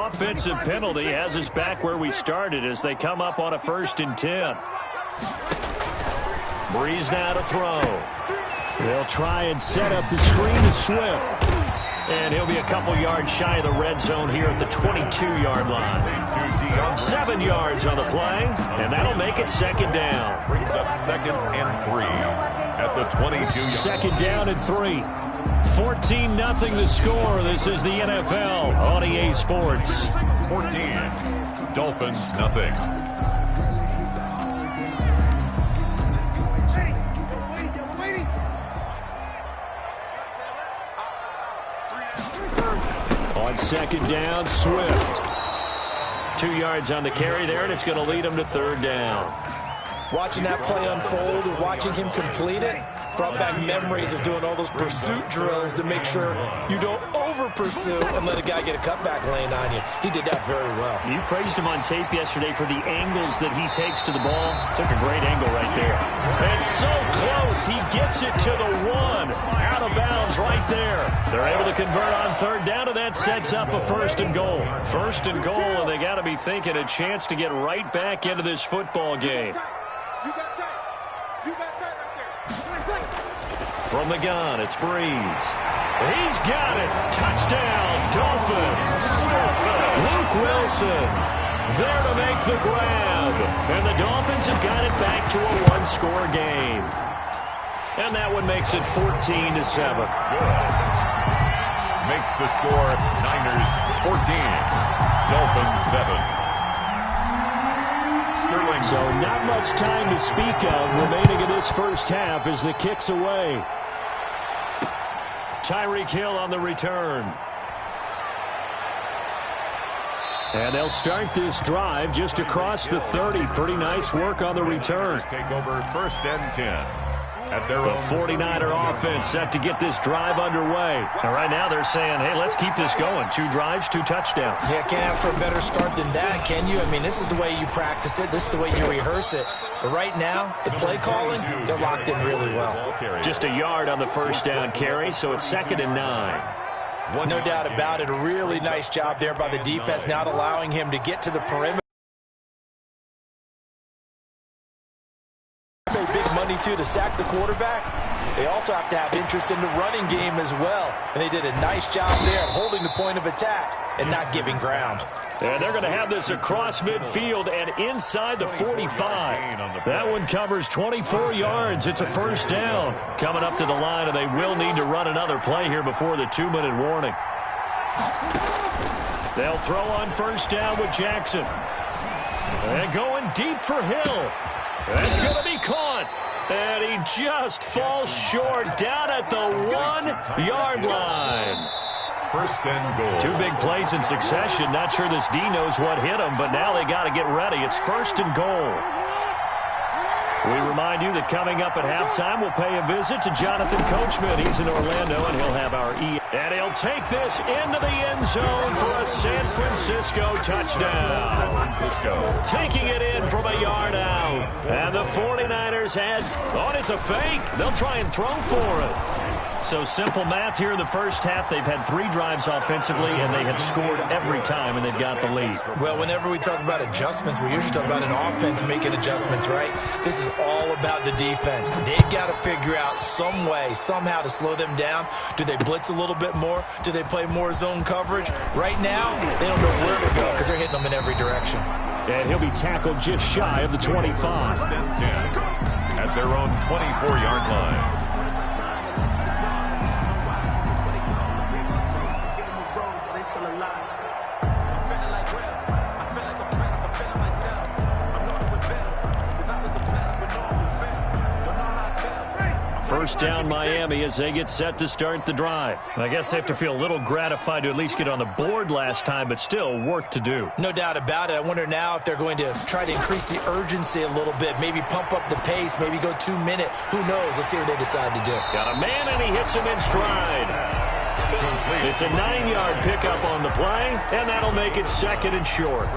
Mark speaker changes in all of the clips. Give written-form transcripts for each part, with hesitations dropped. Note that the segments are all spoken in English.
Speaker 1: offensive penalty has us back where we started as they come up on a 1st and 10. Breeze now to throw. They'll try and set up the screen to Swift. And he'll be a couple yards shy of the red zone here at the 22-yard line. 7 yards on the play, and that'll make it 2nd down.
Speaker 2: Brings up 2nd and 3 at the 22-yard.
Speaker 1: 2nd down and 3. 14-0 the score. This is the NFL on EA Sports.
Speaker 2: 14. Dolphins, nothing.
Speaker 1: On 2nd down, Swift. 2 yards on the carry there, and it's going to lead him to 3rd down.
Speaker 3: Watching that play unfold and watching him complete it brought back memories of doing all those pursuit drills to make sure you don't over-pursue and let a guy get a cutback lane on you. He did that very well.
Speaker 1: You praised him on tape yesterday for the angles that he takes to the ball. Took a great angle right there. And so close. He gets it to the 1. Out of bounds right there. They're able to convert on 3rd down, and that sets up a 1st and goal. 1st and goal, and they got to be thinking a chance to get right back into this football game. From the gun, it's Breeze. He's got it. Touchdown, Dolphins. Luke Wilson there to make the grab. And the Dolphins have got it back to a 1-score game. And that one makes it 14-7.
Speaker 2: Makes the score Niners 14, Dolphins 7. Sterling.
Speaker 1: So not much time to speak of remaining in this first half as the kick's away. Tyreek Hill on the return. And they'll start this drive just across the 30. Pretty nice work on the return.
Speaker 2: Take over 1st and 10. At their
Speaker 1: the 49er offense set to get this drive underway. And right now they're saying, hey, let's keep this going. 2 drives, 2 touchdowns.
Speaker 3: Yeah, can't ask for a better start than that, can you? I mean, this is the way you practice it. This is the way you rehearse it. But right now, the play calling, they're locked in really well.
Speaker 1: Just a yard on the 1st down carry, so it's 2nd and 9.
Speaker 3: No doubt about it. A really nice job there by the defense, not allowing him to get to the perimeter. To sack the quarterback. They also have to have interest in the running game as well. And they did a nice job there of holding the point of attack and not giving ground.
Speaker 1: And they're going to have this across midfield and inside the 45. That one covers 24 yards. It's a 1st down. Coming up to the line, and they will need to run another play here before the 2-minute warning. They'll throw on 1st down with Jackson. And going deep for Hill. That's going to be caught. And he just falls short down at the 1-yard line.
Speaker 2: 1st and goal.
Speaker 1: 2 big plays in succession. Not sure this D knows what hit him, but now they got to get ready. It's 1st and goal. We remind you that coming up at halftime, we'll pay a visit to Jonathan Coachman. He's in Orlando, and he'll have our And he'll take this into the end zone for a San Francisco touchdown.
Speaker 2: San Francisco.
Speaker 1: Taking it in from a yard out. And the 49ers it's a fake. They'll try and throw for it. So simple math here in the first half. They've had 3 drives offensively, and they have scored every time, and they've got the lead.
Speaker 3: Well, whenever we talk about adjustments, we usually talk about an offense making adjustments, right? This is all about the defense. They've got to figure out some way, somehow to slow them down. Do they blitz a little bit more? Do they play more zone coverage? Right now, they don't know where to go because they're hitting them in every direction.
Speaker 1: And he'll be tackled just shy of the 25.
Speaker 2: 1st and 10 at their own 24-yard line.
Speaker 1: First down Miami as they get set to start the drive. I guess they have to feel a little gratified to at least get on the board last time, but still work to do.
Speaker 3: No doubt about it. I wonder now if they're going to try to increase the urgency a little bit, maybe pump up the pace, maybe go 2-minute. Who knows? Let's see what they decide to do.
Speaker 1: Got a man, and he hits him in stride. It's a 9-yard pickup on the play, and that'll make it 2nd and short.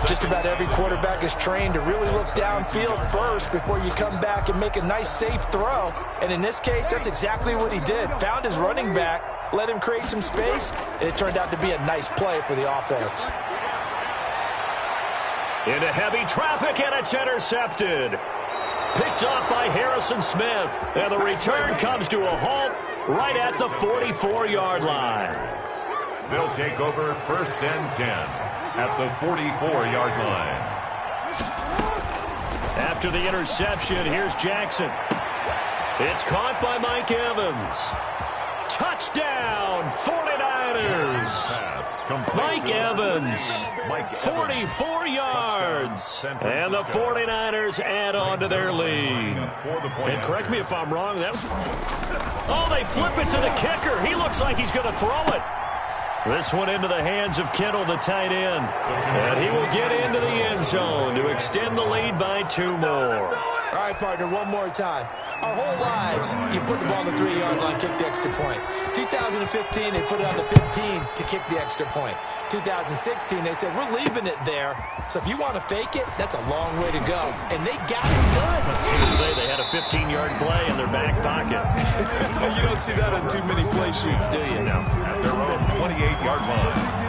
Speaker 3: Just about every quarterback is trained to really look downfield first before you come back and make a nice, safe throw. And in this case, that's exactly what he did. Found his running back, let him create some space, and it turned out to be a nice play for the offense.
Speaker 1: Into heavy traffic, and it's intercepted. Picked off by Harrison Smith. And the return comes to a halt right at the 44-yard line.
Speaker 2: They'll take over 1st and 10 at the 44-yard line.
Speaker 1: After the interception, here's Jackson. It's caught by Mike Evans. Touchdown, 49ers. Mike Evans, 44 yards. And the 49ers add on to their lead. And correct me if I'm wrong. Oh, they flip it to the kicker. He looks like he's going to throw it. This one into the hands of Kittle, the tight end. And he will get into the end zone to extend the lead by 2 more.
Speaker 3: All right, partner, one more time. Our whole lives, you put the ball on the 3-yard line, kick the extra point. 2015, they put it on the 15 to kick the extra point. 2016, they said, we're leaving it there. So if you want to fake it, that's a long way to go. And they got it done.
Speaker 1: I was going to say they had a 15-yard play in their back pocket.
Speaker 3: You don't see that on too many play shoots, do you?
Speaker 2: No. At their own 28-yard line.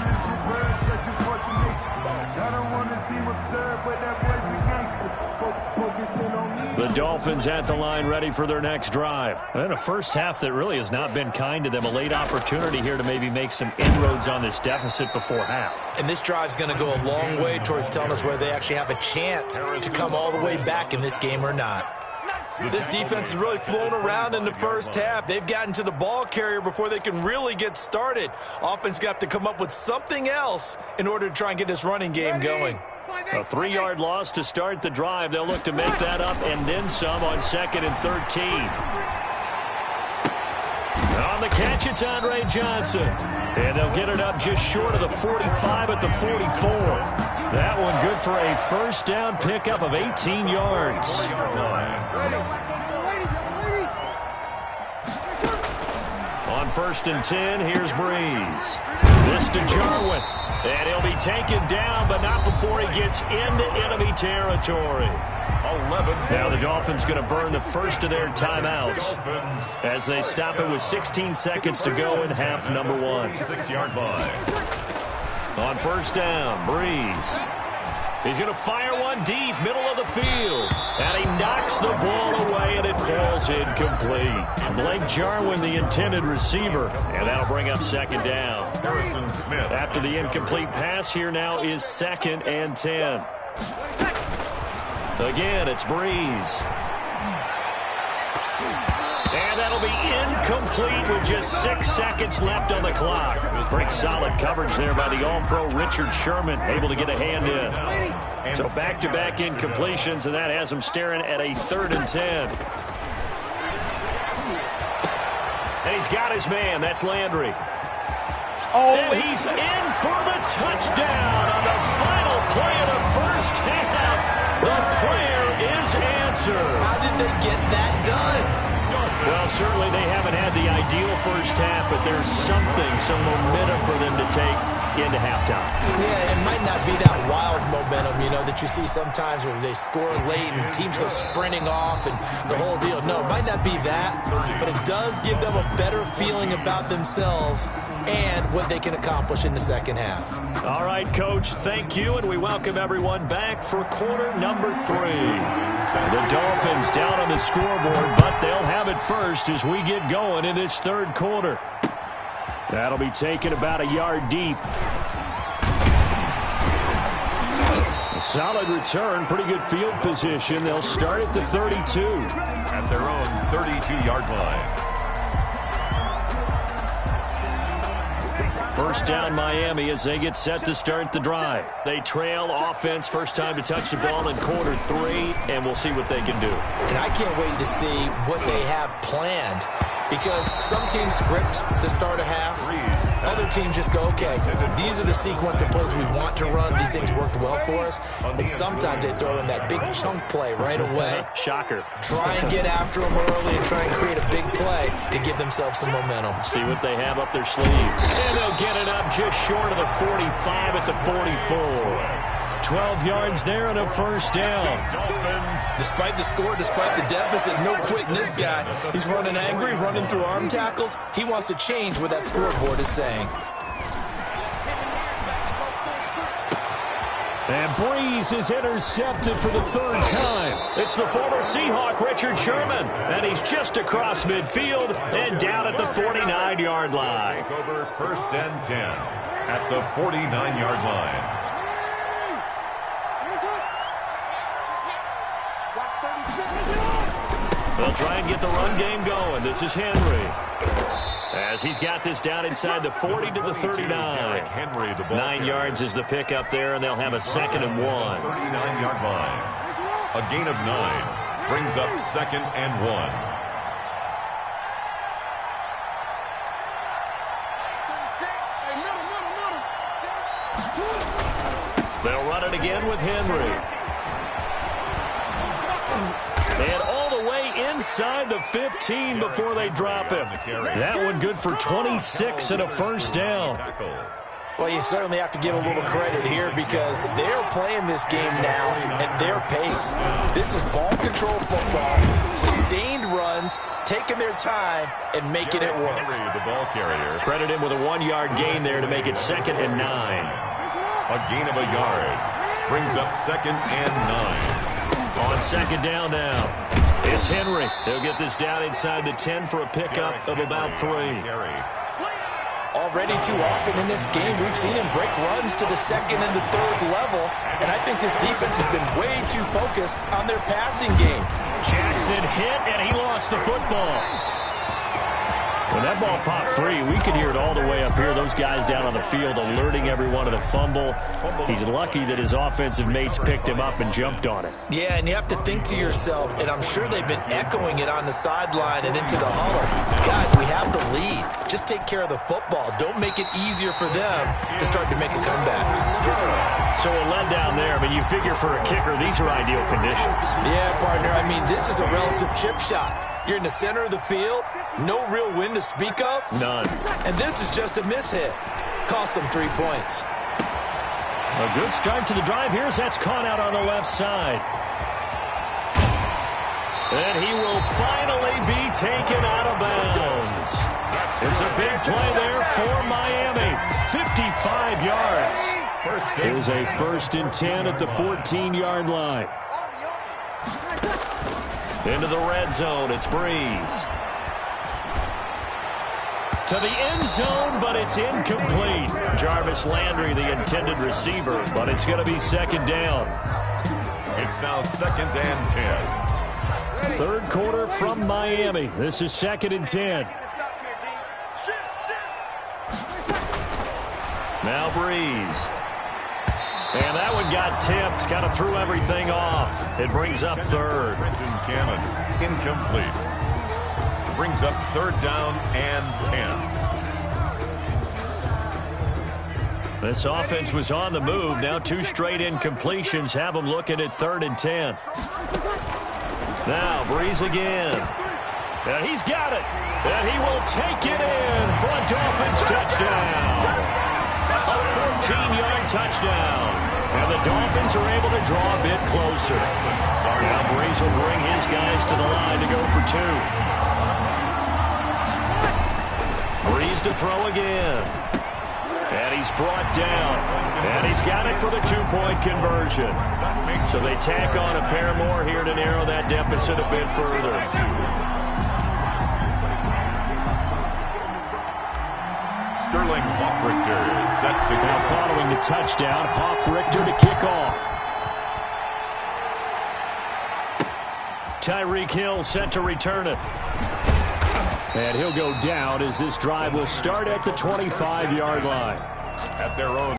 Speaker 1: The Dolphins at the line ready for their next drive. And a first half that really has not been kind to them. A late opportunity here to maybe make some inroads on this deficit before half.
Speaker 3: And this drive's going to go a long way towards telling us whether they actually have a chance to come all the way back in this game or not. This defense has really flown around in the first half. They've gotten to the ball carrier before they can really get started. Offense got to come up with something else in order to try and get this running game going.
Speaker 1: A 3-yard loss to start the drive. They'll look to make that up and then some on 2nd and 13. On the catch, it's Andre Johnson. And they'll get it up just short of the 45 at the 44. That one good for a first down pickup of 18 yards. On 1st and 10, here's Breeze. This to Jarwin. And he'll be taken down, but not before he gets into enemy territory.
Speaker 2: 11.
Speaker 1: Now the Dolphins going to burn the first of their timeouts as they stop it with 16 seconds to go in half number 1.
Speaker 2: 6-yard line.
Speaker 1: On 1st down, Breeze. He's going to fire one deep, middle of the field. And he knocks the ball away, and it falls incomplete. Blake Jarwin, the intended receiver. And that'll bring up 2nd down.
Speaker 2: Harrison Smith.
Speaker 1: After the incomplete pass, here now is 2nd and 10. Again, it's Breeze. And that'll be incomplete with just 6 seconds left on the clock. Pretty solid coverage there by the All-Pro Richard Sherman, able to get a hand in. So back-to-back incompletions, and that has him staring at a 3rd and 10. And he's got his man. That's Landry. And he's in for the touchdown on the final play of the first half. The prayer is answered.
Speaker 3: How did they get that done?
Speaker 1: Well, certainly they haven't had the ideal first half, but there's some momentum for them to take into halftime.
Speaker 3: Yeah, it might not be that wild momentum, that you see sometimes when they score late and teams go sprinting off and the whole deal. No, it might not be that, but it does give them a better feeling about themselves and what they can accomplish in the second half.
Speaker 1: All right, Coach, thank you, and we welcome everyone back for quarter number 3. The Dolphins down on the scoreboard, but they'll have it first as we get going in this 3rd quarter. That'll be taken about a yard deep. A solid return, pretty good field position. They'll start at the 32.
Speaker 2: At their own 32-yard line.
Speaker 1: First down Miami as they get set to start the drive. They trail offense, first time to touch the ball in quarter 3, and we'll see what they can do.
Speaker 3: And I can't wait to see what they have planned, because some teams script to start a half. Other teams just go, okay, these are the sequence of plays we want to run. These things worked well for us. And sometimes they throw in that big chunk play right away.
Speaker 1: Shocker.
Speaker 3: Try and get after them early and try and create a big play to give themselves some momentum.
Speaker 1: See what they have up their sleeve. And they'll get it up just short of the 45 at the 44. 12 yards there and a first down.
Speaker 3: Despite the score, despite the deficit, no quitting this guy. He's running angry, running through arm tackles. He wants to change what that scoreboard is saying.
Speaker 1: And Breeze is intercepted for the third time. It's the former Seahawk, Richard Sherman. And he's just across midfield and down at the 49-yard line.
Speaker 2: Take over 1st and 10 at the 49-yard line.
Speaker 1: They'll try and get the run game going. This is Henry. As he's got this down inside the 40 to the 39. 9 yards is the pickup there, and they'll have a 2nd and 1.
Speaker 2: 39-yard line. A gain of 9 brings up 2nd and 1.
Speaker 1: They'll run it again with Henry. And all the way inside the 15 before they drop him. That one good for 26 and a first down.
Speaker 3: Well, you certainly have to give a little credit here because they're playing this game now at their pace. This is ball control football, sustained runs, taking their time, and making it work.
Speaker 2: Henry, the ball carrier.
Speaker 1: Credit him with a 1-yard gain there to make it 2nd and 9.
Speaker 2: A gain of a yard brings up 2nd and 9.
Speaker 1: On 2nd down now, it's Henry. They'll get this down inside the 10 for a pickup of about 3.
Speaker 3: Already too often in this game, we've seen him break runs to the 2nd and the 3rd level, and I think this defense has been way too focused on their passing game.
Speaker 1: Jackson hit, and he lost the football. When that ball popped free, we could hear it all the way up here. Those guys down on the field alerting everyone of the fumble. He's lucky that his offensive mates picked him up and jumped on it.
Speaker 3: Yeah, and you have to think to yourself, and I'm sure they've been echoing it on the sideline and into the huddle. Guys, we have the lead. Just take care of the football. Don't make it easier for them to start to make a comeback.
Speaker 1: So a letdown there. I mean, you figure for a kicker, these are ideal conditions.
Speaker 3: Yeah, partner. I mean, this is a relative chip shot. You're in the center of the field. No real wind to speak of.
Speaker 1: None.
Speaker 3: And this is just a mishit. Cost them 3 points.
Speaker 1: A good start to the drive here as that's caught out on the left side. And he will finally be taken out of bounds. It's a big play there for Miami. 55 yards. Here's a 1st and 10 at the 14-yard line. Into the red zone, it's Breeze. To the end zone, but it's incomplete. Jarvis Landry, the intended receiver, but it's going to be 2nd down.
Speaker 2: It's now 2nd and 10.
Speaker 1: 3rd quarter from Miami. This is 2nd and 10. Now Breeze. And that one got tipped, kind of threw everything off. It brings up 3rd.
Speaker 2: Trenton Cannon, incomplete. Brings up 3rd down and 10.
Speaker 1: This offense was on the move. Now 2 straight incompletions have them looking at 3rd and 10. Now Breeze again. And he's got it. And he will take it in for a Dolphins touchdown. A 14-yard touchdown. And the Dolphins are able to draw a bit closer. Now Breeze will bring his guys to the line to go for 2. Breeze to throw again. And he's brought down. And he's got it for the 2-point conversion. So they tack on a pair more here to narrow that deficit a bit further.
Speaker 2: Sterling Hoffrichter is set to go.
Speaker 1: Now following the touchdown, Hoffrichter to kick off. Tyreek Hill set to return it. And he'll go down as this drive will start at the 25-yard line.
Speaker 2: At their own.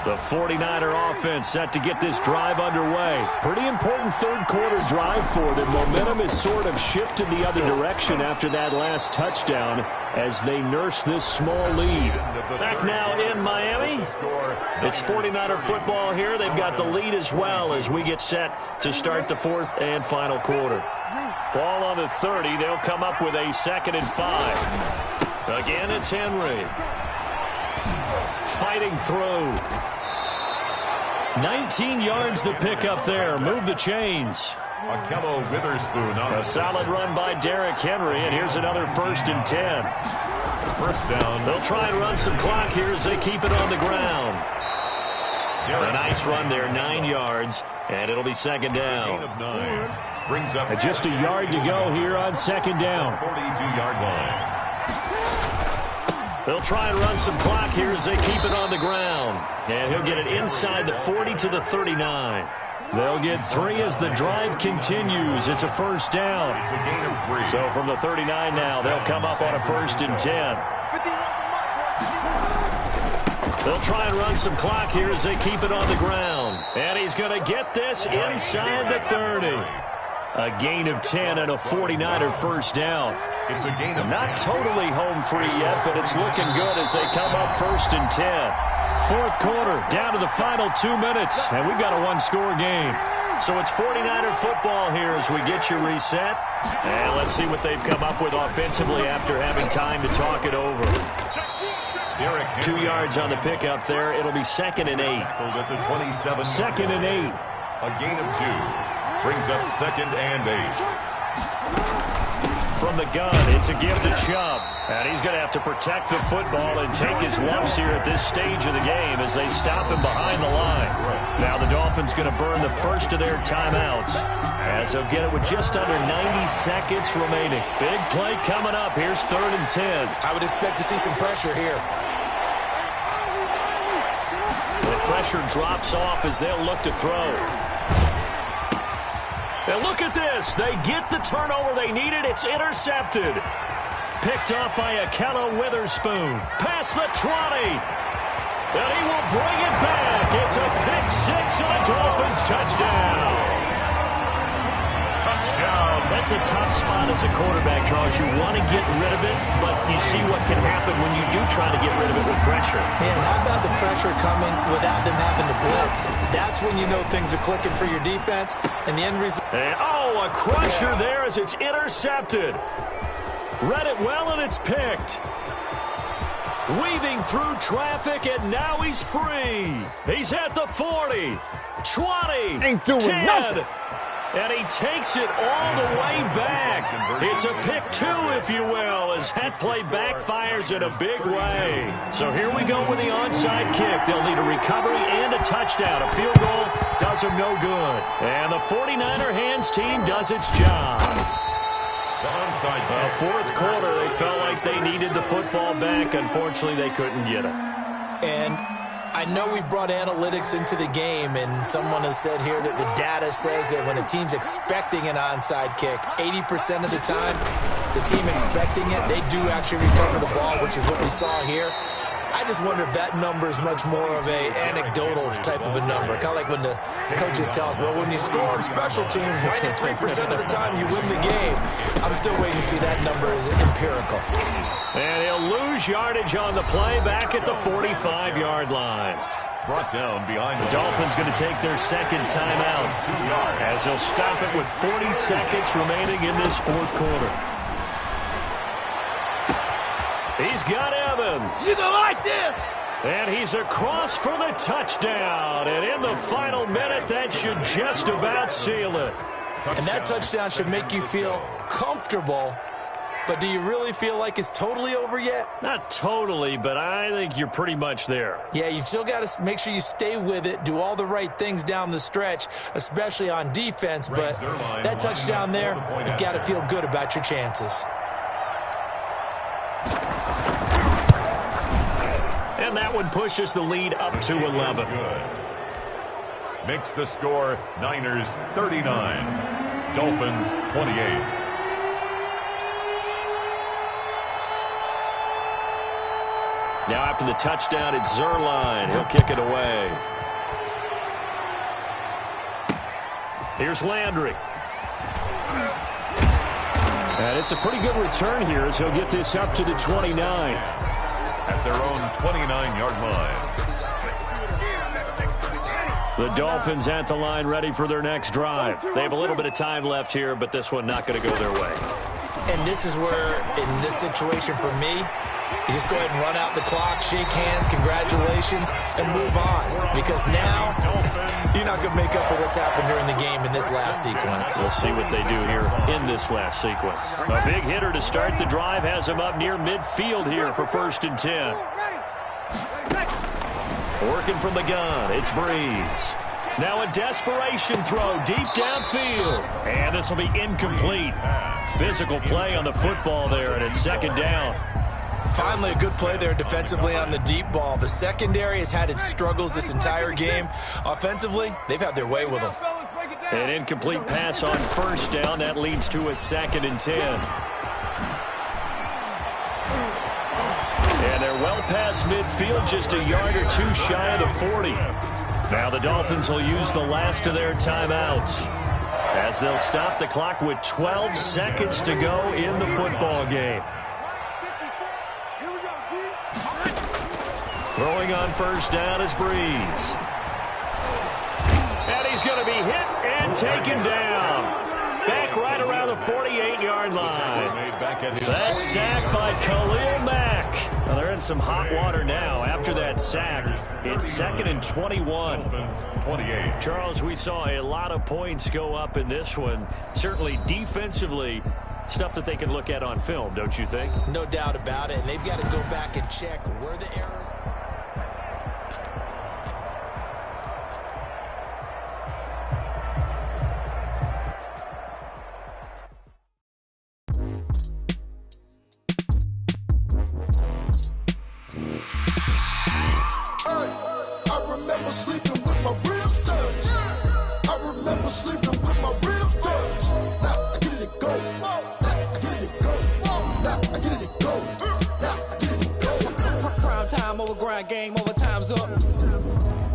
Speaker 1: The 49er offense set to get this drive underway. Pretty important 3rd quarter drive for them. Momentum has sort of shifted the other direction after that last touchdown as they nurse this small lead. Back now in Miami. It's 49er football here. They've got the lead as well as we get set to start the 4th and final quarter. Ball on the 30. They'll come up with a 2nd and 5. Again, it's Henry. Fighting through. 19 yards the pickup there. Move the chains.
Speaker 2: Akello Witherspoon on
Speaker 1: a solid run by Derrick Henry, and here's another 1st and 10.
Speaker 2: first down.
Speaker 1: They'll try and run some clock here as they keep it on the ground. A nice run there, 9 yards, and it'll be second down.
Speaker 2: Gain of 9. Brings up
Speaker 1: Just a yard to go here on second down.
Speaker 2: 42-yard line.
Speaker 1: They'll try and run some clock here as they keep it on the ground. And he'll get it inside the 40 to the 39. They'll get 3 as the drive continues. It's a first down.
Speaker 2: It's a gain of 3.
Speaker 1: So from the 39 now, they'll come up on a 1st and 10. They'll try and run some clock here as they keep it on the ground. And he's going to get this inside the 30. A gain of 10 and a 49er first down.
Speaker 2: It's a gain of
Speaker 1: Not totally home free yet, but it's looking good as they come up 1st and 10. Fourth quarter, down to the final 2 minutes, and we've got a one-score game. So it's 49er football here as we get you reset. And let's see what they've come up with offensively after having time to talk it over. 2 yards on the pickup there. It'll be 2nd and 8.
Speaker 2: At the 27.
Speaker 1: 2nd and 8.
Speaker 2: A gain of 2. Brings up 2nd and 8.
Speaker 1: From the gun, it's a give to Chubb. And he's going to have to protect the football and take his lumps here at this stage of the game as they stop him behind the line. Now the Dolphins going to burn the first of their timeouts as they'll get it with just under 90 seconds remaining. Big play coming up. Here's 3rd and 10.
Speaker 3: I would expect to see some pressure here.
Speaker 1: The pressure drops off as they'll look to throw. And look at this. They get the turnover they needed. It's intercepted. Picked up by Akello Witherspoon. Past the 20. And he will bring it back. It's a pick-6 and a Dolphins touchdown.
Speaker 2: Touchdown.
Speaker 1: That's a tough spot as a quarterback, Charles. You want to get rid of it, but you see what can happen when you do try to get rid of it with pressure.
Speaker 3: And how about the pressure coming without them having to blitz? That's when you know things are clicking for your defense, and the end result.
Speaker 1: And, a crusher there as it's intercepted. Read it well, and it's picked. Weaving through traffic, and now he's free. He's at the 40, 20,
Speaker 4: Ain't doing
Speaker 1: 10.
Speaker 4: nothing.
Speaker 1: And he takes it all the way back. It's a pick 2, if you will, as that play backfires in a big way. So here we go with the onside kick. They'll need a recovery and a touchdown. A field goal does them no good. And the 49er hands team does its job.
Speaker 2: The onside
Speaker 1: The fourth quarter, they felt like they needed the football back. Unfortunately, they couldn't get it.
Speaker 3: And I know we brought analytics into the game, and someone has said here that the data says that when a team's expecting an onside kick, 80% of the time, the team expecting it, they do actually recover the ball, which is what we saw here. I just wonder if that number is much more of a anecdotal type of a number. Kind of like when the coaches tell us, well, when you score on special teams, 93% of the time you win the game. I'm still waiting to see that number is empirical.
Speaker 1: And he'll lose yardage on the play back at the 45-yard line.
Speaker 2: brought down behind
Speaker 1: The Dolphins going to take their second timeout as they'll stop it with 40 seconds remaining in this fourth quarter. He's got Evans.
Speaker 4: You don't like this.
Speaker 1: And he's across for the touchdown. And in the final minute, that should just about seal it.
Speaker 3: And that touchdown should make you feel comfortable. But do you really feel like it's totally over yet?
Speaker 1: Not totally, but I think you're pretty much there.
Speaker 3: Yeah, you've still got to make sure you stay with it, do all the right things down the stretch, especially on defense. But that touchdown there, you've got to feel good about your chances.
Speaker 1: And that one pushes the lead up to 11.
Speaker 2: Makes the score Niners 39, Dolphins 28.
Speaker 1: Now after the touchdown, it's Zerline. He'll kick it away. Here's Landry. And it's a pretty good return here as he'll get this up to the 29.
Speaker 2: At their own 29-yard line.
Speaker 1: The Dolphins at the line ready for their next drive. They have a little bit of time left here, but this one not going to go their way.
Speaker 3: And this is where, in this situation for me, you just go ahead and run out the clock, shake hands, congratulations, and move on. Because now You're not going to make up for what's happened during the game in this last sequence.
Speaker 1: We'll see what they do here in this last sequence. A big hitter to start the drive has him up near midfield here for 1st and 10. Working from the gun, it's Breeze. Now a desperation throw deep downfield. And this will be incomplete. Physical play on the football there, and it's 2nd down.
Speaker 3: Finally, a good play there defensively on the deep ball. The secondary has had its struggles this entire game. Offensively, they've had their way with them.
Speaker 1: An incomplete pass on 1st down. That leads to a 2nd and 10. And they're well past midfield, just a yard or two shy of the 40. Now the Dolphins will use the last of their timeouts as they'll stop the clock with 12 seconds to go in the football game. Throwing on 1st down is Breeze. And he's going to be hit and taken down. Back right around the 48-yard line. That's sacked by Khalil Mack. Well, they're in some hot water now. After that sack, it's 2nd and 21. Charles, we saw a lot of points go up in this one. Certainly defensively, stuff that they can look at on film, don't you think?
Speaker 3: No doubt about it. And they've got to go back and check where the errors.
Speaker 4: Game over, time's up.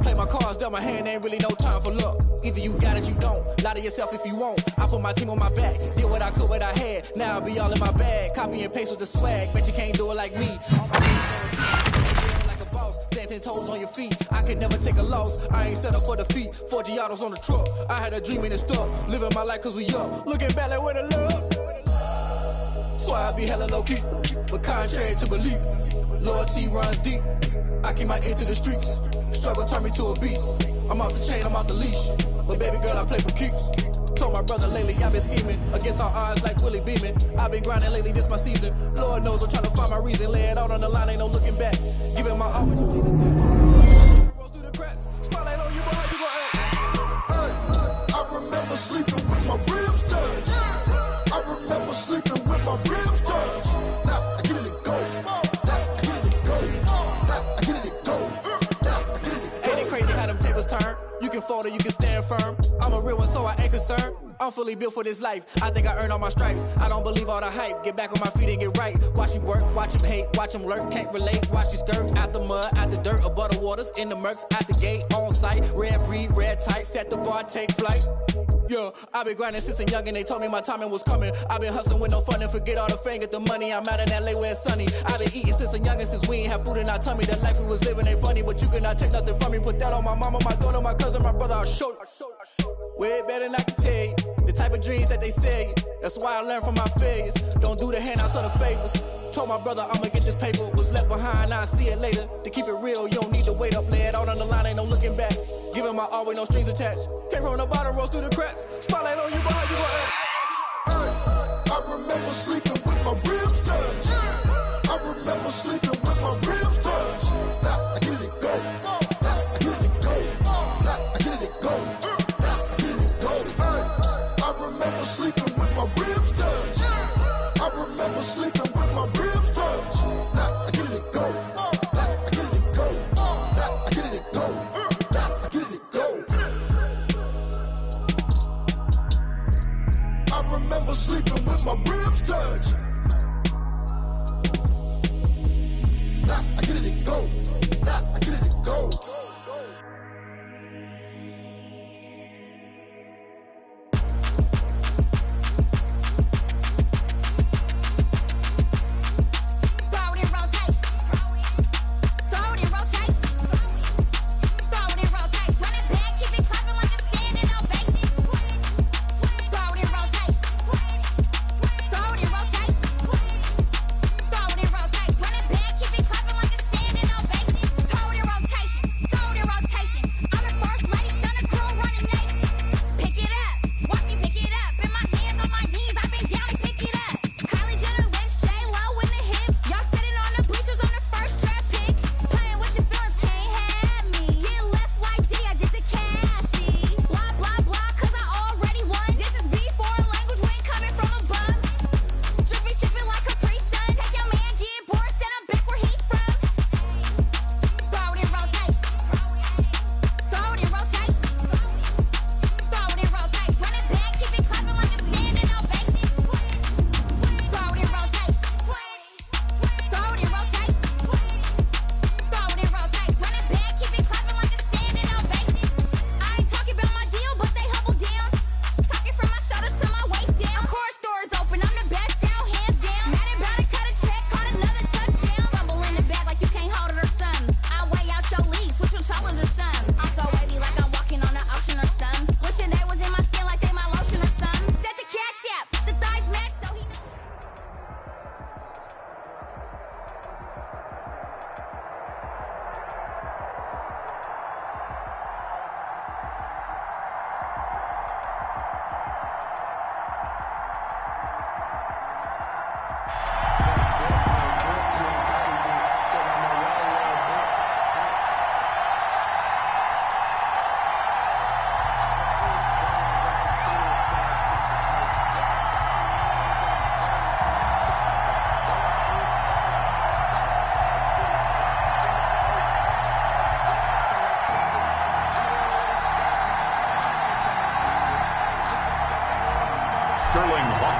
Speaker 4: Play my cards, dealt my hand, ain't really no time for luck. Either you got it, you don't. Lie to yourself if you won't. I put my team on my back, did what I could, what I had. Now I'll be all in my bag, copy and paste with the swag. Bet you can't do it like me. All my like a boss, stand 10 toes on your feet. I can never take a loss. I ain't set up for defeat. 4 Giottos on the truck. I had a dream and it stuck. Living my life cause we up. Looking back like where the love. So I be hella low key, but contrary to belief, loyalty runs deep. I keep my ear to the streets. Struggle turned me to a beast. I'm off the chain, I'm off the leash. But baby girl, I play for keeps. Told my brother lately, I've been scheming against all odds like Willie Beeman. I've been grinding lately, this my season. Lord knows I'm trying to find my reason. Lay it out on the line, ain't no looking back. Giving my all with no strings attached. Roll through the cracks. Spotlight on you, but how you gon' act?
Speaker 5: I remember sleeping with my ribs touched. I remember sleeping with my ribs touched. Now I get it to go.
Speaker 4: Turn. You can fold or you can stand firm. I'm a real one, so I ain't concerned. I'm fully built for this life. I think I earned all my stripes. I don't believe all the hype. Get back on my feet and get right. Watch you work, watch him hate, watch him lurk. Can't relate, watch you skirt. Out the mud, out the dirt, above the waters, in the murks, out the gate, on site. Red breed, red tight, set the bar, take flight. Yeah, I've been grinding since a youngin'. They told me my timing was coming. I've been hustling with no fun and forget all the fame, get the money. I'm out in LA where it's sunny. I've been eating since a youngin', since we ain't have food in our tummy. The life we was living ain't funny, but you cannot take nothing from me. Put that on my mama, my daughter, my cousin, my brother. I'll show you. Way better than I can tell you. The type of dreams that they sell you. That's why I learned from my failures. Don't do the handouts or the favors. Told my brother I'ma get this paper. Was left behind, I'll see it later. To keep it real, you don't need to wait up. Lay it out on the line, ain't no looking back. Giving my all with no strings attached. Came from the bottom, rose through the cracks. Spotlight on you, but how you gon' act?
Speaker 5: I remember sleeping with my ribs touched. I remember sleeping with my ribs touched. Now I get it to go. Now I get it to go. Now I get it to go. Now I get it to go. I remember sleeping with my ribs touched. I remember sleeping with my ribs touched. Now I get it to go. Now I get it to go. Now I get it to go. Now I get it to go. I remember sleeping with my ribs touched. Now I get it to go. Now I get it to go.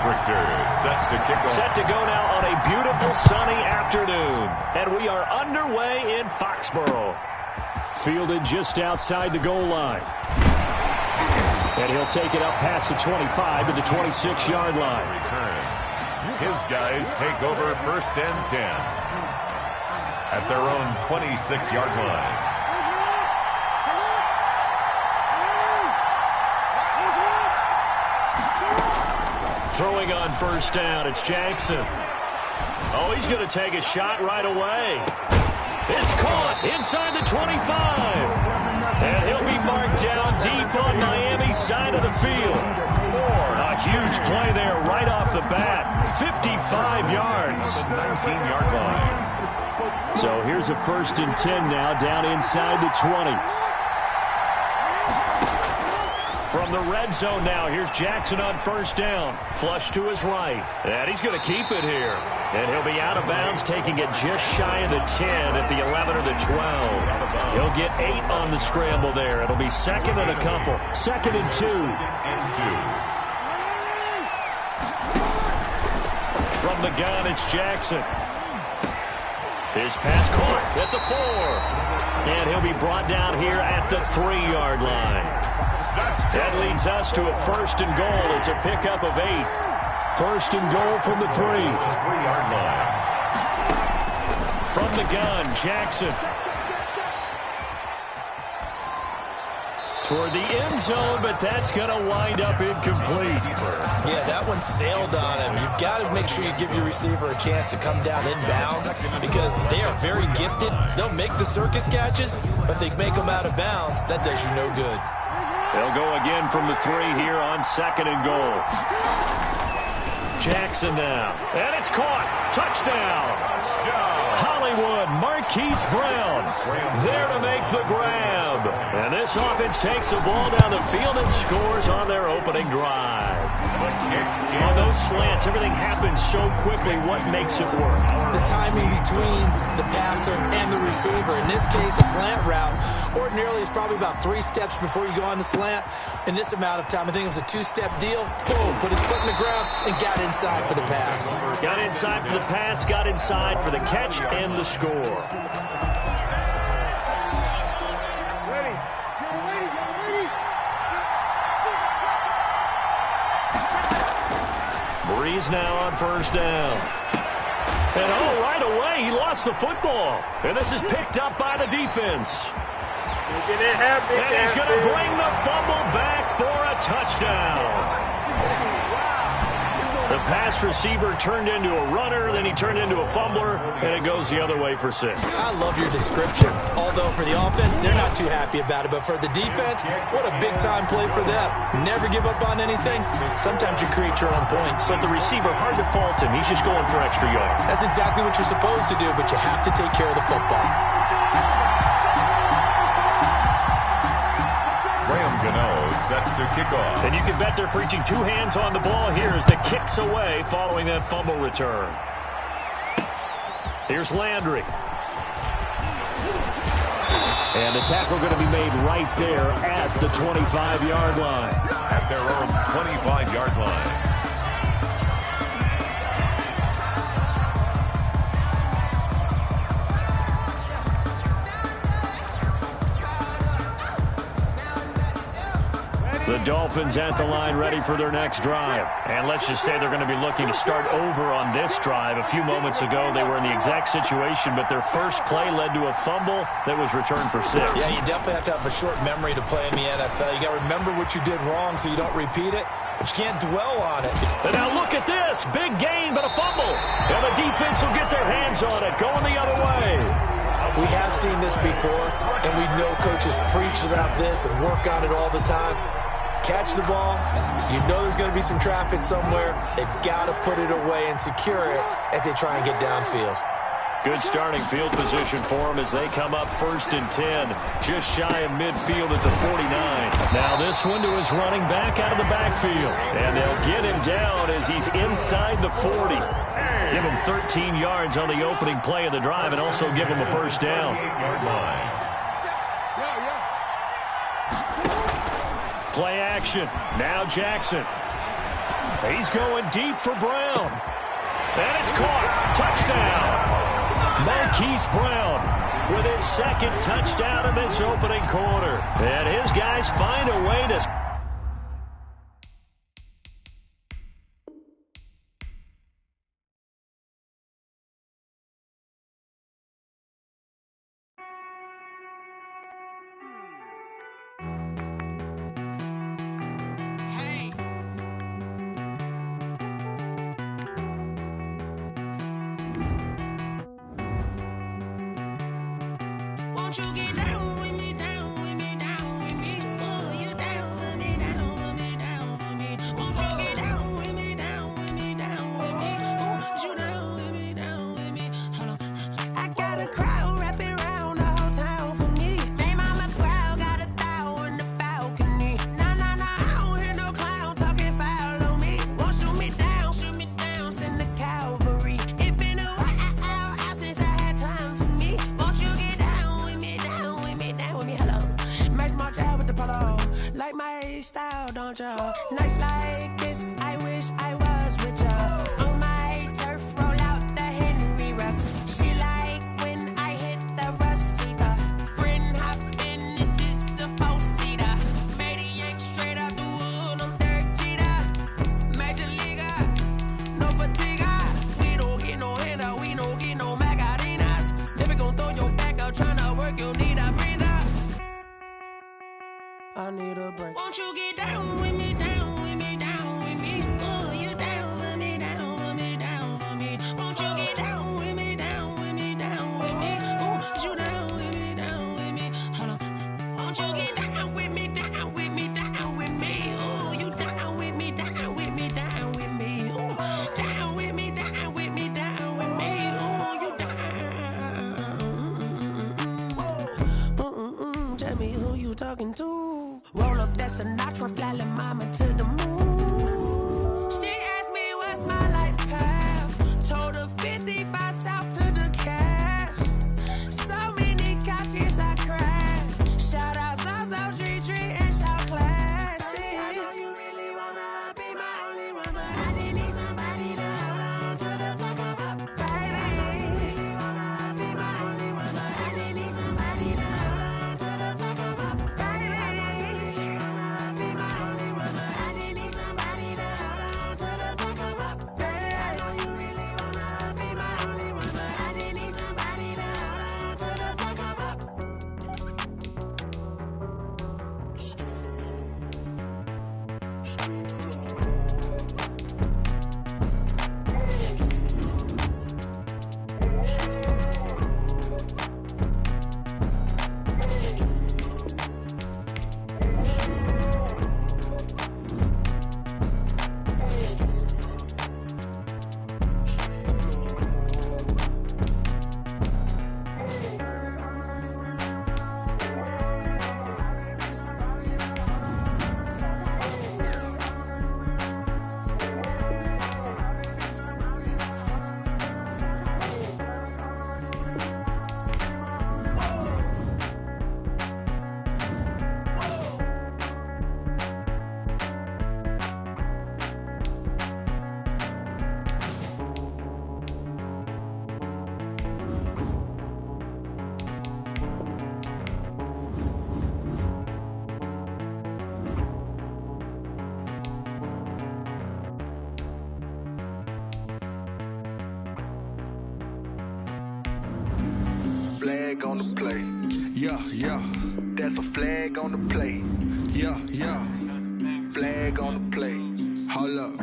Speaker 2: Richter set to kick off.
Speaker 1: Set to go now on a beautiful sunny afternoon. And we are underway in Foxborough. Fielded just outside the goal line. And he'll take it up past the 25 to the 26-yard line.
Speaker 2: Return. His guys take over 1st and 10 at their own 26-yard line.
Speaker 1: Throwing on 1st down, it's Jackson. Oh, he's going to take a shot right away. It's caught inside the 25. And he'll be marked down deep on Miami's side of the field. A huge play there right off the bat. 55 yards.
Speaker 2: 19-yard line.
Speaker 1: So here's a 1st and 10 now down inside the 20. From the red zone now, here's Jackson on 1st down. Flush to his right. And he's going to keep it here. And he'll be out of bounds, taking it just shy of the 10 at the 11 or the 12. He'll get 8 on the scramble there. It'll be 2nd and a couple. 2nd and 2. From the gun, it's Jackson. His pass caught at the 4. And he'll be brought down here at the 3-yard line. That leads us to a 1st and goal. It's a pickup of 8. 1st and goal from the
Speaker 2: 3-yard line.
Speaker 1: From the gun, Jackson. Toward the end zone, but that's going to wind up incomplete.
Speaker 3: Yeah, that one sailed on him. You've got to make sure you give your receiver a chance to come down inbounds because they are very gifted. They'll make the circus catches, but they make them out of bounds. That does you no good.
Speaker 1: They'll go again from the 3 here on 2nd and goal. Jackson now. And it's caught. Touchdown. Hollywood, Marquise Brown there to make the grab. And this offense takes the ball down the field and scores on their opening drive. On those slants, everything happens so quickly. What makes it work?
Speaker 3: The timing between the passer and the receiver. In this case, a slant route ordinarily is probably about 3 steps before you go on the slant. In this amount of time, I think it was a 2-step deal. Boom, put his foot in the ground and got inside for the pass.
Speaker 1: Got inside for the pass, got inside for the catch and the score. Breeze now on 1st down. And oh, right away, he lost the football. And this is picked up by the defense. And he's going to bring the fumble back for a touchdown. The pass receiver turned into a runner, then he turned into a fumbler, and it goes the other way for 6.
Speaker 3: I love your description. Although for the offense, they're not too happy about it. But for the defense, what a big-time play for them. Never give up on anything. Sometimes you create your own points.
Speaker 1: But the receiver, hard to fault him. He's just going for extra yards.
Speaker 3: That's exactly what you're supposed to do, but you have to take care of the football.
Speaker 2: Set to kick off.
Speaker 1: And you can bet they're preaching 2 hands on the ball here as the kick's away following that fumble return. Here's Landry. And the tackle going to be made right there at the 25-yard line.
Speaker 2: At their own 25-yard line.
Speaker 1: The Dolphins at the line ready for their next drive. And let's just say they're going to be looking to start over on this drive. A few moments ago, they were in the exact situation, but their first play led to a fumble that was returned for 6.
Speaker 3: Yeah, you definitely have to have a short memory to play in the NFL. You got to remember what you did wrong so you don't repeat it, but you can't dwell on it.
Speaker 1: And now look at this. Big gain, but a fumble. And the defense will get their hands on it, going the other way.
Speaker 3: We have seen this before, and we know coaches preach about this and work on it all the time. Catch the ball. You know there's going to be some traffic somewhere. They've got to put it away and secure it as they try and get downfield.
Speaker 1: Good starting field position for them as they come up 1st and 10, just shy of midfield at the 49. Now this one to his running back out of the backfield. And they'll get him down as he's inside the 40. Give him 13 yards on the opening play of the drive and also give him a 1st down. Play action. Now Jackson. He's going deep for Brown. And it's caught. Touchdown. Marquise Brown with his second touchdown in this opening quarter. And his guys find a way to...
Speaker 6: Won't you get down with me, down with me, down with me? Oh, you down with me, down with me, down with me. Won't you get down with me, down with me, down with me? Oh, you down with me, down with me? Hold on. I got a crowd wrapping around the whole town for me. They mama proud, got a thou in the balcony. Nah, nah, nah, I don't hear no clown talking foul on me. Won't shoot me down, send the cavalry. It been a while since I had time for me. Won't you get down with me, down with me, down with me? Hello. Max March out with the polo. Like my style, don't you? Nights like this, I wish I was with ya. On my turf, roll out the Henry Rux. She like when I hit the receiver. Friend hop in, this is a four-seater. Made a yank straight out the wood, I'm Derek Jeter. Major leaguer, no fatigue. We don't get no handout, we don't get no Macarinas. Never gon' throw your back out, tryna work, you need a breather. I need a break. Won't you get down with me, down with me, down with me? Oh, you down with me, down with me, down with me? Won't you get down with me, down with me, down with me? Oh, you down with me, down with me? Hold on. Won't you get down with me, down with me, down with me? Oh, you down with me, down with me, down with me? Oh, down with me, down with me, down with me? Oh, you down. Tell me who you talking to. Roll up that Sinatra, fly la mama to the moon. She asked me what's my life path. Told her 55 south to the cab. So many couches I cried. Shout out South Street and shout classic. I know you really wanna be my only one, but I didn't need somebody to hold on to the sucker up. Baby, I know you really wanna be my only one, but I didn't need somebody to hold on to the sucker up. Baby, I know you really wanna be my only one, but I didn't need somebody to hold on to the sucker up. Baby, I know you really wanna be my only one, but I didn't need somebody to hold on to the sucker up.
Speaker 7: Flag on the play.
Speaker 5: Yeah, yeah,
Speaker 7: That's a flag on the play.
Speaker 5: yeah, yeah.
Speaker 7: Flag on the play.
Speaker 5: Hold up.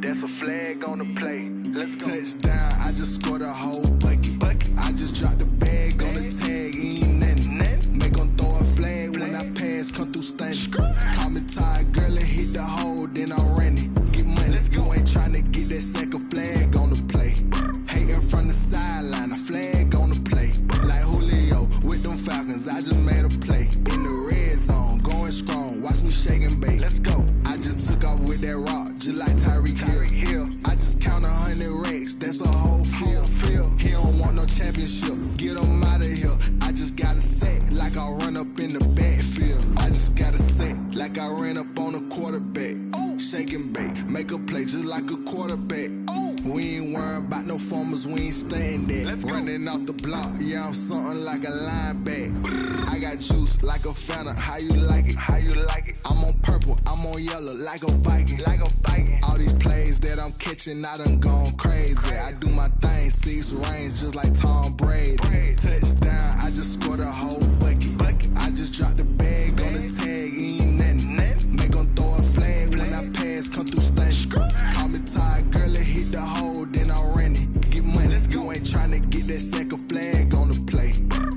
Speaker 7: That's a flag on the play. Let's go.
Speaker 5: Touchdown, I just scored a whole bucket. I just dropped the bag on the tag, ain't nothing. Make 'em throw a flag when I pass, come through stunning. Call me tired, girl, and hit the hole, then I ran it. Get money, you ain't tryna get that second flag on the play. Hating from the sideline, a flag on the play. Like Julio with them Falcons, I just made a play. In the red zone, going strong, watch me shake and bake.
Speaker 7: Let's go.
Speaker 5: I just took off with that rock, just like Tyreek Hill. I just count 100 racks, that's a whole field. He don't want no championship, get him out of here. I just got a set like I run up in the backfield. I just got a set like I ran quarterback. We ain't worrying about no formers, we ain't staying there. Running off the block, yeah, I'm something like a linebacker. I got juice like a Fanta, how you like it? How you like it? I'm on purple, I'm on yellow, like a Viking. Like a Viking. All these plays that I'm catching, I done gone crazy. I do my thing, 6 range, just like Tom Brady. Touchdown, I just scored a whole bucket. I just dropped the bag on the tag, ain't nothing. Make 'em throw a flag when I pass, come through stunning. Call me tired, girl, it hit the hole, then I ran it. Get money, you ain't tryna get that second flag on the play.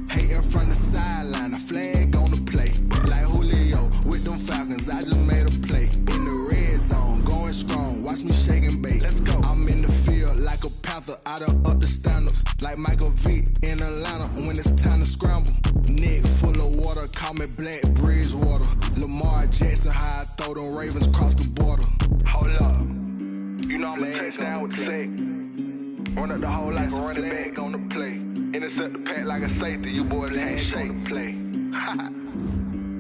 Speaker 5: Hating from the sideline, a flag on the play. Like Julio with them Falcons, I just made a play. In the red zone, going strong, watch me shake and bake. I'm in the field like a panther, I done up the standards. Like Michael Vick in Atlanta when it's time to scramble. Neck full of water, call me Black Bridgewater. Lamar Jackson, how I throw them Ravens across the border. Hold up, you know I'm a touchdown with the sack. Run up the whole like a running back on the play. Intercept the pack like a safety, you boys can't shake the play.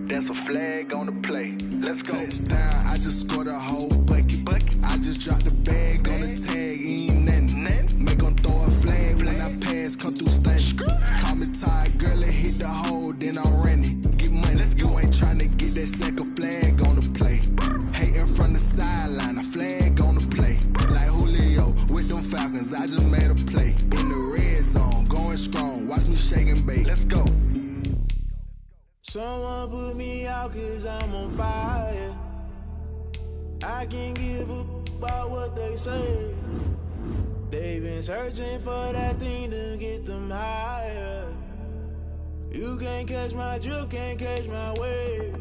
Speaker 5: That's a flag on the play. Let's go. Touchdown, I just scored a whole bucket. I just dropped the bag on the tag, ain't nothing. Make 'em throw a flag when I pass, come through stunning. Call me tired, girl, it hit the hole, then I ran it. Get money, you ain't tryna get that second flag on the play. Hating from the sideline, a flag on the play. Like Julio with them Falcons, I just made a play. In the red zone, going strong, watch me shake and bake. Let's go.
Speaker 8: Someone put me out 'cause I'm on fire. I can't give up about what they say. They've been searching for that thing to get them higher. You can't catch my drift, can't catch my wave.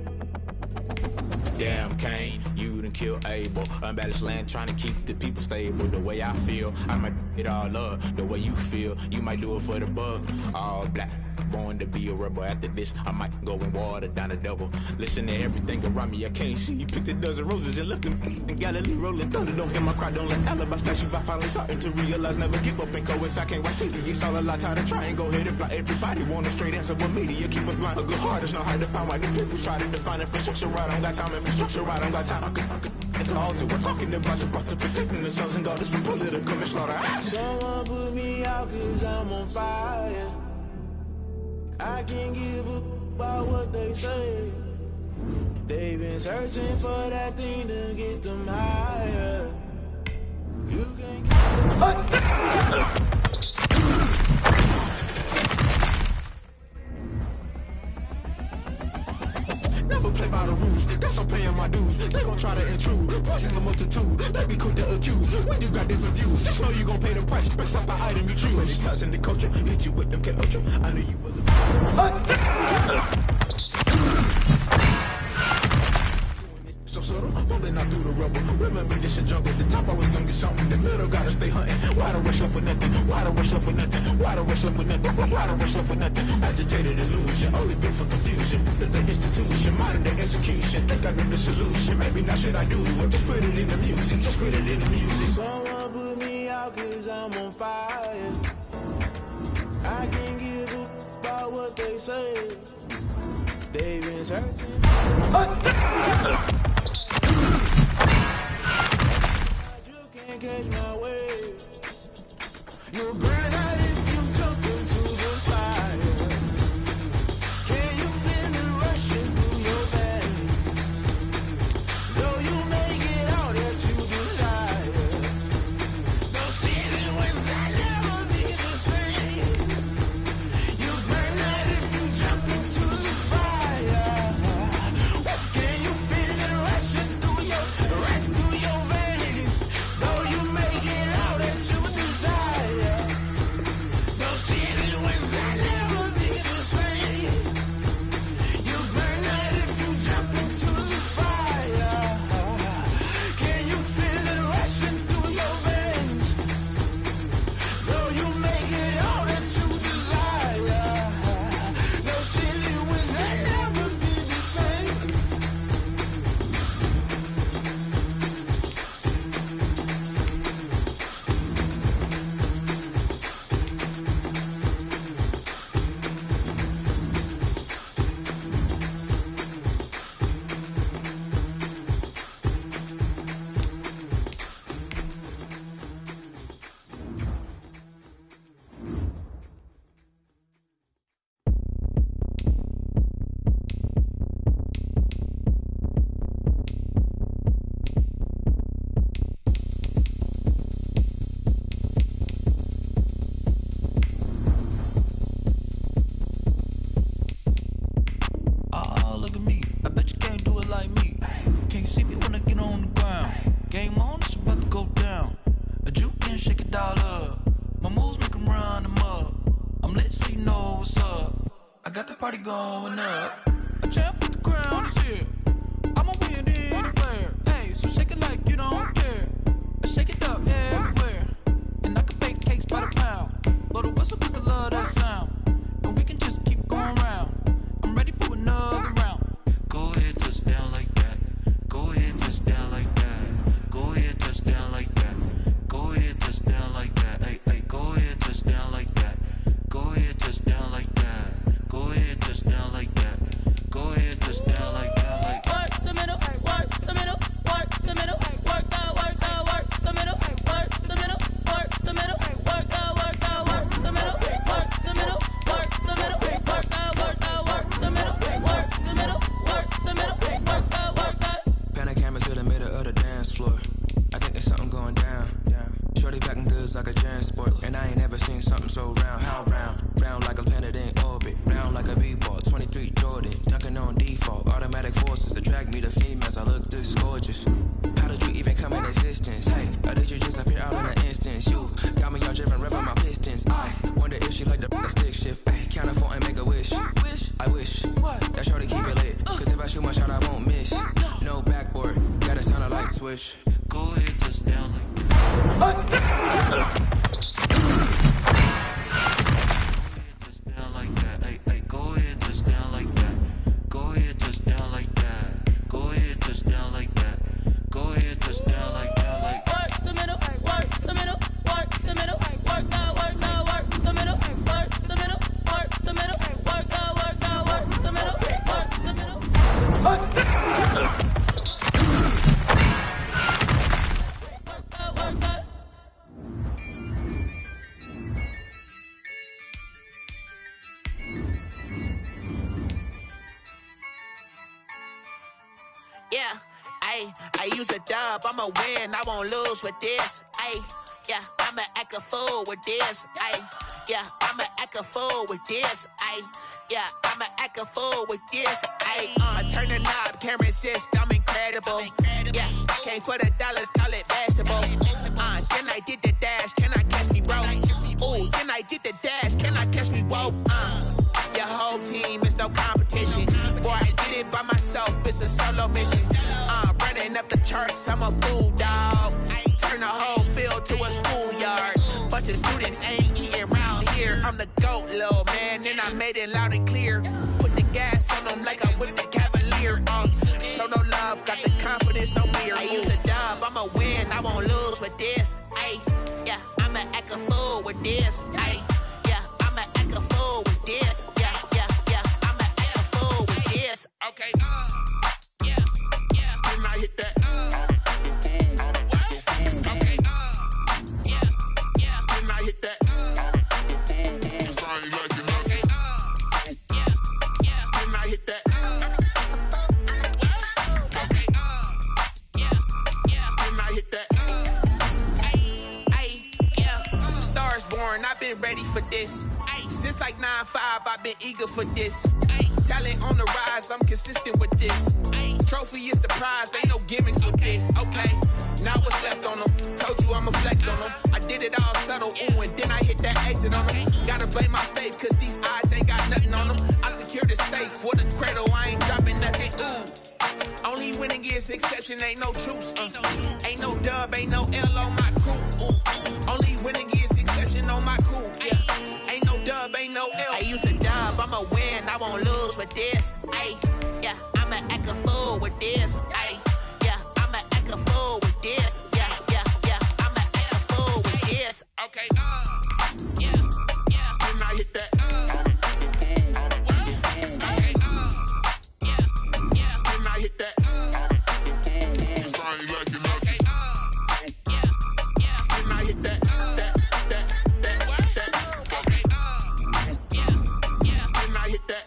Speaker 8: Damn, Kane, you done killed Abel. Unbalanced land, trying to keep the people stable. The way I feel, I might it all up. The way you feel, you might do it for the bug. All black, born to be a rebel. After this, I might go and water down the devil. Listen to everything around me, I can't see. Picked a dozen roses and left them in Galilee rolling thunder. Don't hear my cry, don't let alibi splash. If I finally starting to realize, never give up and coincide. Can't watch TV, it's all a lot. Tired of trying, go ahead and fly. Everybody want a straight answer, but media keep us blind. A good heart is not hard to find. Why the people try to define infrastructure right? I don't got time, infrastructure right, I don't got time. I could into altar. We're talking about you brought to protecting the sons and daughters from political and slaughter. Someone put me out 'cause I'm on fire. I can't give up about what they say. They've been searching for that thing to get them higher. You can't get never play by the rules, guess I'm paying my dues. They gon' try to intrude, poison the multitude. They be quick to accuse, when you got different views. Just know you gon' pay the price, based off the item you choose. Many times in the culture, hit you with them K-Ultra. I knew you was a so subtle, falling out through the rubble. Remember this a jungle, the top I was gonna get something. The middle gotta stay hunting. Why the rush up for nothing? Why the rush up for nothing? Why the rush up for nothing? Why the rush up for nothing? Agitated illusion, only built for confusion. The institution, modern day execution. Think I know the solution, maybe not should I do it. Just put it in the music, just put it in the music. Someone put me out 'cause I'm on fire. I can't give up about what they say. They've been searching. You can't catch my wave. You're burning out if you jump into the fire. Can you feel it rushing through your veins? Though you make it out that you desire. No season was that never be the same. You burn out if you jump into the fire. Can you feel it rushing through your veins? Though you make it out that you desire.
Speaker 4: party going up. A champ with the crown is here. I'ma win anywhere. Hey, so shake it like you don't care. I shake it up everywhere. And I can bake cakes by the pound. Blow the whistle 'cause I love that sound. And we can just keep going round. I'm ready for another round.
Speaker 9: Go ahead, touch down like that. Go ahead, touch down like that. Go ahead, touch down like that. Go ahead, touch down like that. Hey, hey, go ahead, touch down like that. Go ahead, touch down like that. Go ahead, touch down like that. Go ahead, touch down like that. Like
Speaker 6: Work the middle, work the middle, work the middle, work out, work out, work the middle, work the middle, work the middle, work out, work out, work the middle, work the middle, work the middle, work out, work out, work the middle, work the middle, work the middle, work out, work out.
Speaker 10: Pan a camera to the middle of the dance floor. I think there's something going down. Shorty packing goods like a transport, and I ain't never seen something so round. How round? Round like a planet in orbit. Round like a b-ball. 23 Jordan, dunking on default. Automatic forces attract me to females. I look this gorgeous. How did you even come in existence? Hey, or did you just appear out in an instance? You got me all driven, revving my pistons. I wonder if she like the stick shift. Hey, count a 4 and make a wish. I wish that shorty keep it lit. 'Cause if I shoot my shot, I won't miss. No backboard, gotta sound a light switch.
Speaker 9: go ahead, touch down like that. Touch down like that. Hey, hey, go ahead, touch down like that. Go ahead, touch down like that. Go ahead, touch down like that. Go ahead, touch down like that. Like
Speaker 6: Work the middle, work the middle, work the middle, work out, work out, work the middle, work the middle, work the middle, work out, work out, work the middle, work the middle.
Speaker 11: Yeah, I use a dub, I'ma win, I won't lose with this. Yeah, I'ma act a fool with this. Yeah, I'ma act a fool with this. Yeah, I'ma act a fool with this. I turn the knob, can't resist, I'm incredible. Yeah, came for the dollars, call it vegetable. Then I did the dash, can I catch me, bro? Ooh, then I did the dash, can I catch me, whoa? Your whole team is no competition. Boy, I did it by myself, it's a solo mission. Running up the charts, I'm a fool, dog. Turn the whole field to a schoolyard. Bunch of students ain't eating round here. I'm the GOAT, little man, and I made it loud and clear. Put the gas on them like I'm with the Cavalier. Show no love, got the confidence, no fear. I use a dub, I'ma win, I won't lose with this. Yeah, I'ma act a fool with this. Yeah, I'ma act a fool with this. Yeah, I'ma act a fool with this. Okay, yeah, then I hit that. Okay, yeah, then I hit that. So I ain't like it, okay, yeah, then I hit that. Okay, yeah, then I hit that. Yeah, stars born, I've been ready for this. Since like 9-5, I've been eager for this. Talent on the rise, I'm consistent with this. Trophy is the prize, ain't no gimmicks with this. Okay, now what's left on them? Told you I'ma flex on them. I did it all subtle, ooh, and then I hit that exit on them. Gotta blame my faith, cause these odds ain't got nothing on them. I secured the safe for the cradle, I ain't dropping nothing, ooh. Only winning is exception, ain't no truce. Ain't no dub, ain't no L on my crew. Only winning is exception on my crew. Yeah, ain't no dub, ain't no L. I use a dub, I'ma win, I won't lose with this. Yeah, I'ma act a fool with this. Yeah, I'ma act a fool with this. Yeah, I'ma act a fool with this. Okay, yeah, then I hit that. Okay, yeah, then I hit that. So I ain't like it, okay, yeah, then I hit that. Okay, yeah, then I hit that.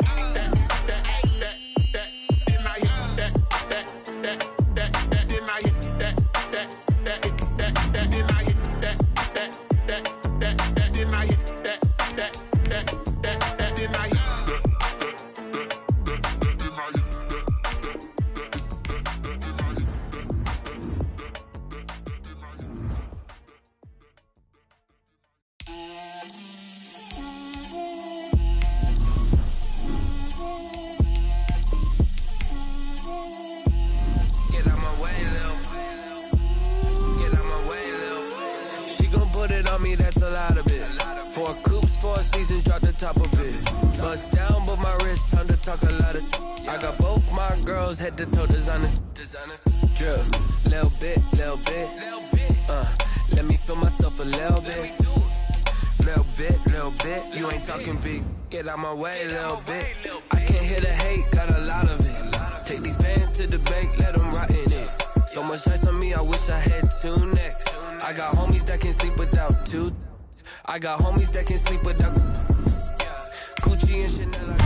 Speaker 10: put it on me, that's a lot of it. 4 coops, 4 seasons, drop the top of it. Bust down, but my wrist, time to talk a lot of. I got both my girls head to toe designer. Drip, little bit. Let me feel myself a little bit. Little bit. You ain't talking big, get out my way a little bit. I can't hear the hate, got a lot of it. Take these bands to the bank, let them rot in it. So much ice on me, I wish I had 2 necks. I got homies that can sleep without 2. I got homies that can sleep without Gucci and Chanel.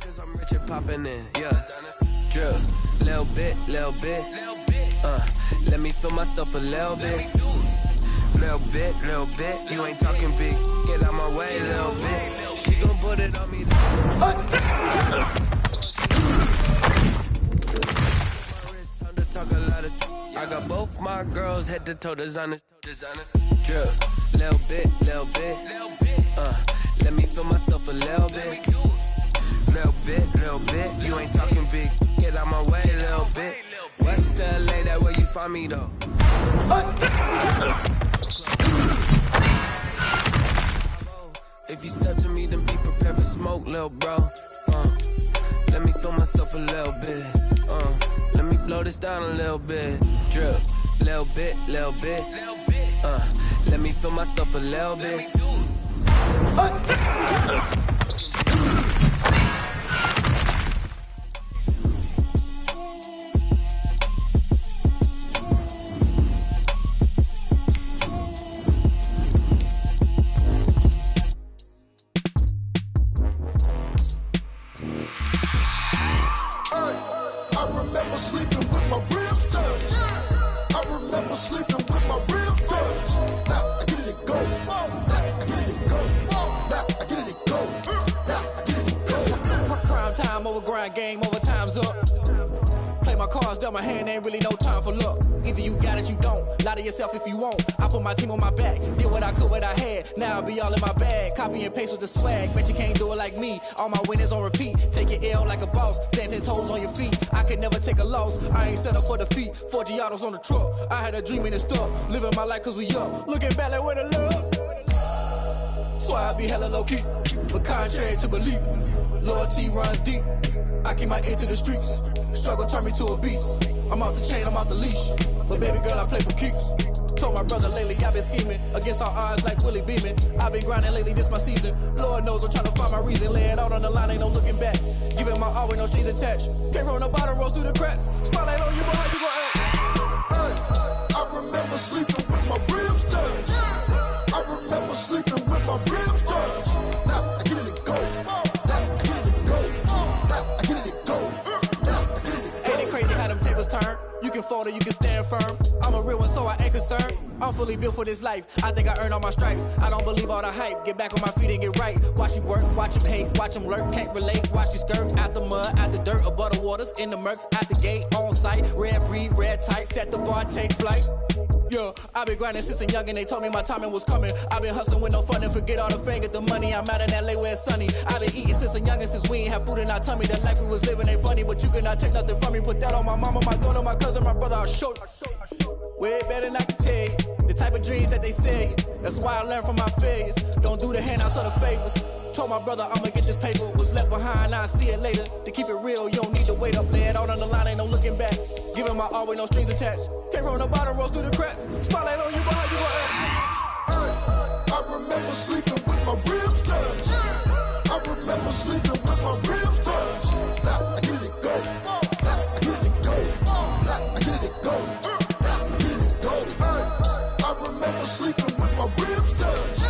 Speaker 10: Cause I'm rich and poppin' in, yeah. Drip, little bit. Let me feel myself a little bit. Little bit. You ain't talking big, get out my way a little bit. She gon' put it on me. I got both my girls head to toe designer. Drip, little bit. Let me feel myself a little bit. Little bit. You ain't talking big, get out my way a little bit. West LA, that where you find me though. If you step to me, then be prepared for smoke, little bro. Let me feel myself a little bit. Let me blow this down a little bit. Drip, little bit. Let me feel myself a little bit.
Speaker 4: Game over, time's up. Play my cards, dealt my hand, ain't really no time for luck. Either you got it, you don't. Lie to yourself if you won't. I put my team on my back, did what I could, what I had. Now I'll be all in my bag. Copy and paste with the swag. Bet you can't do it like me. All my winners on repeat. Take your L like a boss. Stand 10 toes on your feet. I can never take a loss. I ain't set up for defeat. 4 Giottos on the truck. I had a dream and it's stuck. Living my life cause we up. Looking back like where the love. So I be hella low key. But contrary to belief, loyalty runs deep. I keep my ear to the streets. Struggle turned me to a beast. I'm off the chain, I'm off the leash. But baby girl, I play for keeps. Told my brother lately, I've been scheming. Against all odds like Willie Beeman. I've been grinding lately, this my season. Lord knows I'm trying to find my reason. Lay it out on the line, ain't no looking back. Giving my all with no strings attached. Came from the bottom, rose through the cracks. Spotlight on you, boy, how you gon' act?
Speaker 5: I remember sleeping with my ribs touched. I remember sleeping with my ribs touched. Now I get it and go.
Speaker 4: Turn. You can fold or you can stand firm. I'm a real one, so I ain't concerned. I'm fully built for this life. I think I earned all my stripes. I don't believe all the hype. Get back on my feet and get right. Watch you work, watch him hate, watch him lurk. Can't relate, watch you skirt. Out the mud, out the dirt, above the waters, in the murks, out the gate, on site. Red breed, red tight, set the bar, take flight. Yeah, I've been grinding since a young and they told me my timing was coming. I've been hustling with no fun and forget all the fame, get the money. I'm out in LA where it's sunny. I've been eating since a young and since we ain't have food in our tummy. The life we was living ain't funny, but you cannot take nothing from me. Put that on my mama, my daughter, my cousin, my brother, I'll show you. Way better than I can tell you. The type of dreams that they say. That's why I learned from my failures. Don't do the handouts or the favors. Told my brother I'ma get this paper. Was left behind, I'll see it later. To keep it real, you don't need to wait up. Lay it out on the line, ain't no looking back. Giving my all with no strings attached. Came from the bottom, rose through the cracks. Spotlight on you, boy, how you gon' act?
Speaker 5: I remember sleeping with my ribs touched. I remember sleeping with my ribs touched. Now I get it and go. Now I get it and go. Now I get it and go. Now I get it and go. I remember sleeping with my ribs touched.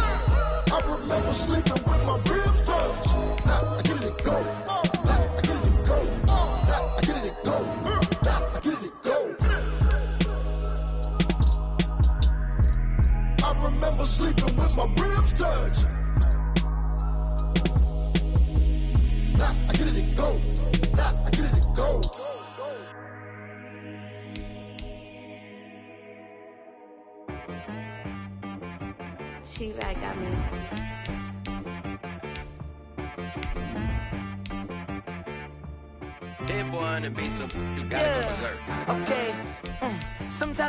Speaker 5: I remember sleeping with my ribs touched. Now I get it and go. Now I get it and go. Now I get it and go. Now I get it and go. I remember sleeping with my ribs touched. Now I get it and go. Now I get it and go.
Speaker 12: She right got me.
Speaker 10: Dead boy on the beat, so you gotta go berserk.
Speaker 12: Okay.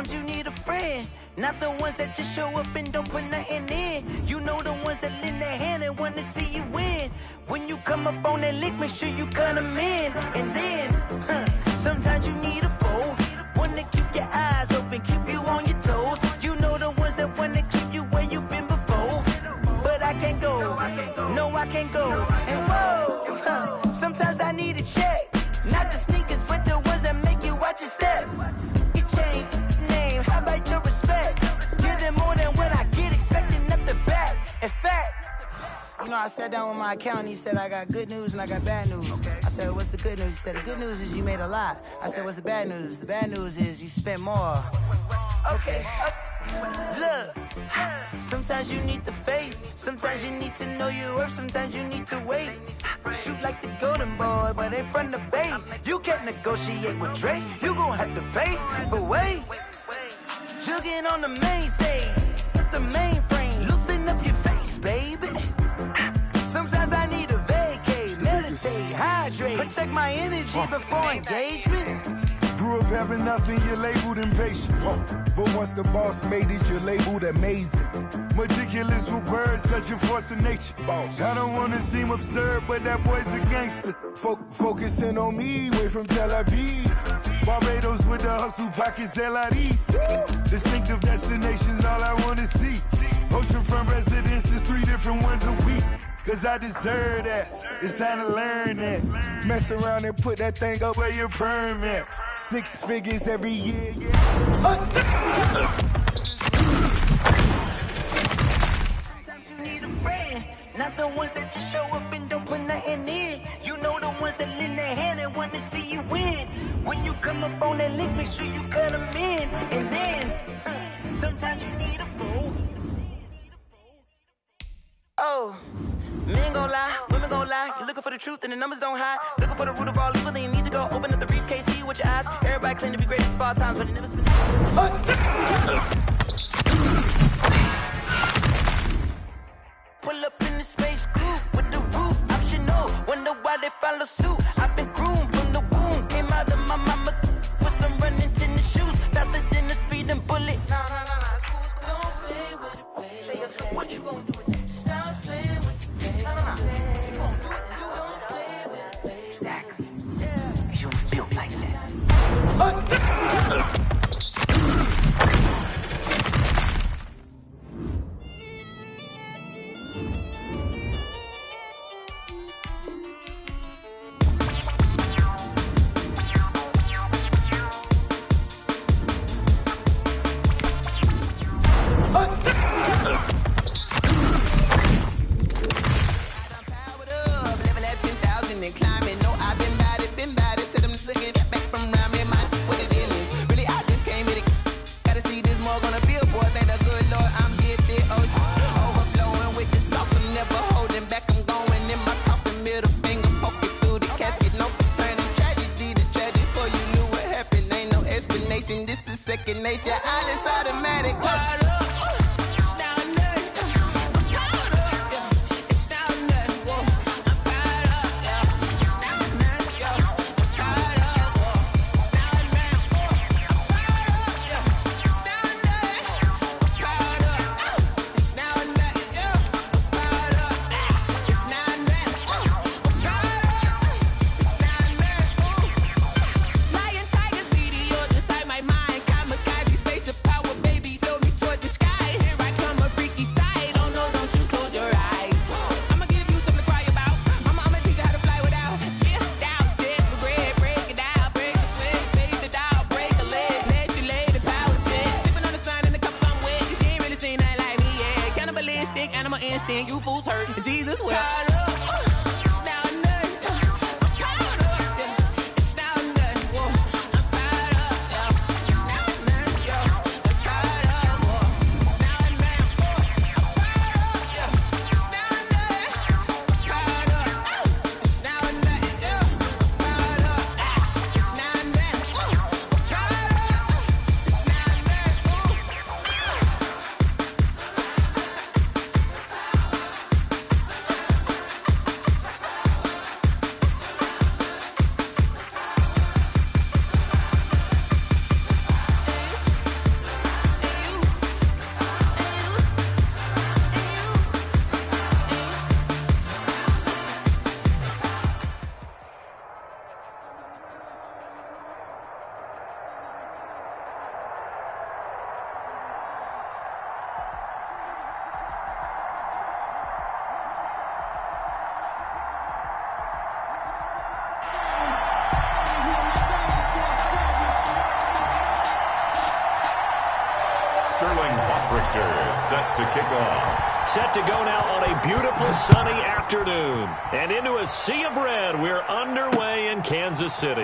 Speaker 13: Sometimes you need a friend, not the ones that just show up and don't put nothing in. You know the ones that lend their hand and want to see you win. When you come up on that lick, make sure you cut them in. And then, sometimes you need a foe, one to keep your eyes open, keep you on your toes. You know the ones that want to keep you where you've been before. But I can't go, no I can't go. And whoa, sometimes I need a check, not the sneakers, but the ones that make you watch your step. You change name, how about your respect? Give them more than what I get, expecting up the back. In fact, you know, I sat down with my accountant. He said, I got good news and I got bad news. I said, what's the good news? He said, the good news is you made a lot. I said, what's the bad news? The bad news is you spent more. Okay. Look, sometimes you need the faith. Sometimes you need to know your worth. Sometimes you need to wait. Shoot like the golden boy, but in front of Bay. You can't negotiate with Drake. You gon' have to pay. But wait, jugging on the main stage, the mainframe, loosen up your face, baby. Sometimes I need a vacate, meditate, hydrate, protect my energy before engagement.
Speaker 14: Grew up having nothing, you're labeled impatient. But once the boss made it, you're labeled amazing. Meticulous with words, such a force of nature. I don't wanna seem absurd, but that boy's a gangster. Focusing on me, way from Tel Aviv. Barbados with the hustle pockets, LIDs. Distinctive destinations, all I wanna see. Oceanfront residences, 3 different ones a week. Cause I deserve that, it's time to learn that. Mess around and put that thing up where your permit. 6 figures every year, yeah.
Speaker 13: Sometimes you need a friend, not the ones that just show up and don't put nothing in. You know the ones that lend their hand and want to see you win. When you come up on that lick, make sure you cut them in. And then, sometimes you need a fool. Oh, men gon' lie, women gon' lie. You're looking for the truth and the numbers don't hide. Looking for the root of all evil, then you need to go open up the briefcase, see with your eyes. Everybody claim to be greatest of all times, but it never been. Pull up in the space coupe with the roof optional. Wonder why they follow suit. I've been groomed from the womb. Came out of my mama with some running tennis shoes. Faster than the speeding bullet. Nah, don't play with it, play. Say what you gon' do? Stop playing with it. You gon' do it. Don't play with it, play. Exactly. You built like that.
Speaker 11: This is second nature, all is automatic. You fools hurt. Jesus will.
Speaker 2: Sterling Hawkrichter set to kick off.
Speaker 1: Set to go now on a beautiful sunny afternoon. And into a sea of red, we're underway in Kansas City.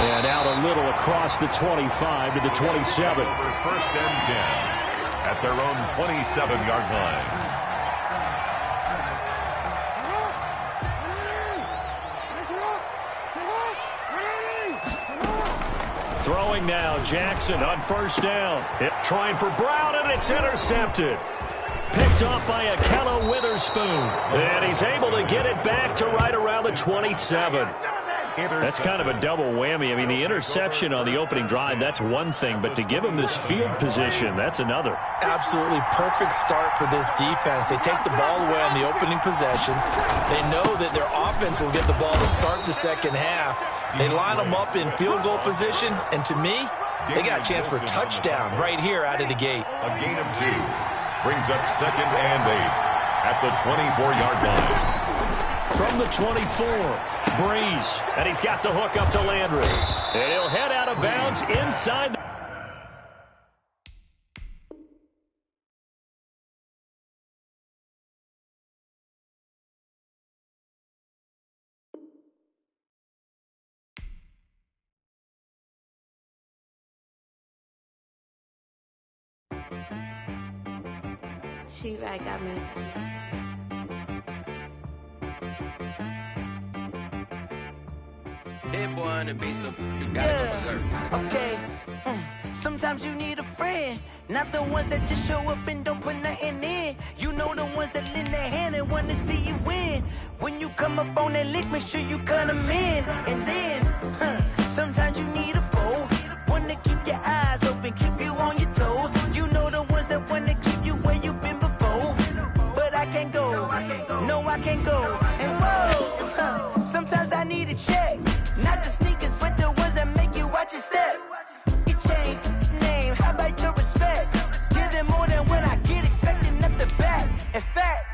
Speaker 1: And out a little across the 25 to the 27.
Speaker 2: First and 10 at their own 27-yard line.
Speaker 1: Throwing now, Jackson on first down. Trying for Brown, and it's intercepted. Picked off by Akella Witherspoon. And he's able to get it back to right around the 27. That's kind of a double whammy. I mean, the interception on the opening drive, that's one thing. But to give him this field position, that's another.
Speaker 3: Absolutely perfect start for this defense. They take the ball away on the opening possession. They know that their offense will get the ball to start the second half. They line them up in field goal position, and to me, they got a chance for a touchdown right here out of the gate.
Speaker 2: A gain of 2 brings up 2nd and 8 at the 24-yard line.
Speaker 1: From the 24, Breeze, and he's got the hook up to Landry. And he'll head out of bounds inside the
Speaker 12: She right got me.
Speaker 10: Hit boy on the beat, so you gotta go berserk.
Speaker 13: Okay. Sometimes you need a friend, not the ones that just show up and don't put nothing in. You know the ones that lend their hand and want to see you win. When you come up on that lick, make sure you cut them in. And then, sometimes you need a foe, one to keep your eyes open, keep you on your toes. You know the ones that want to keep you where you've been before. But I can't go, no I can't go. And whoa, sometimes I need a check. Not the sneakers, but the ones that make you watch your step. Your chain, name, how about your respect? Give them more than when I get expecting at the back. In fact,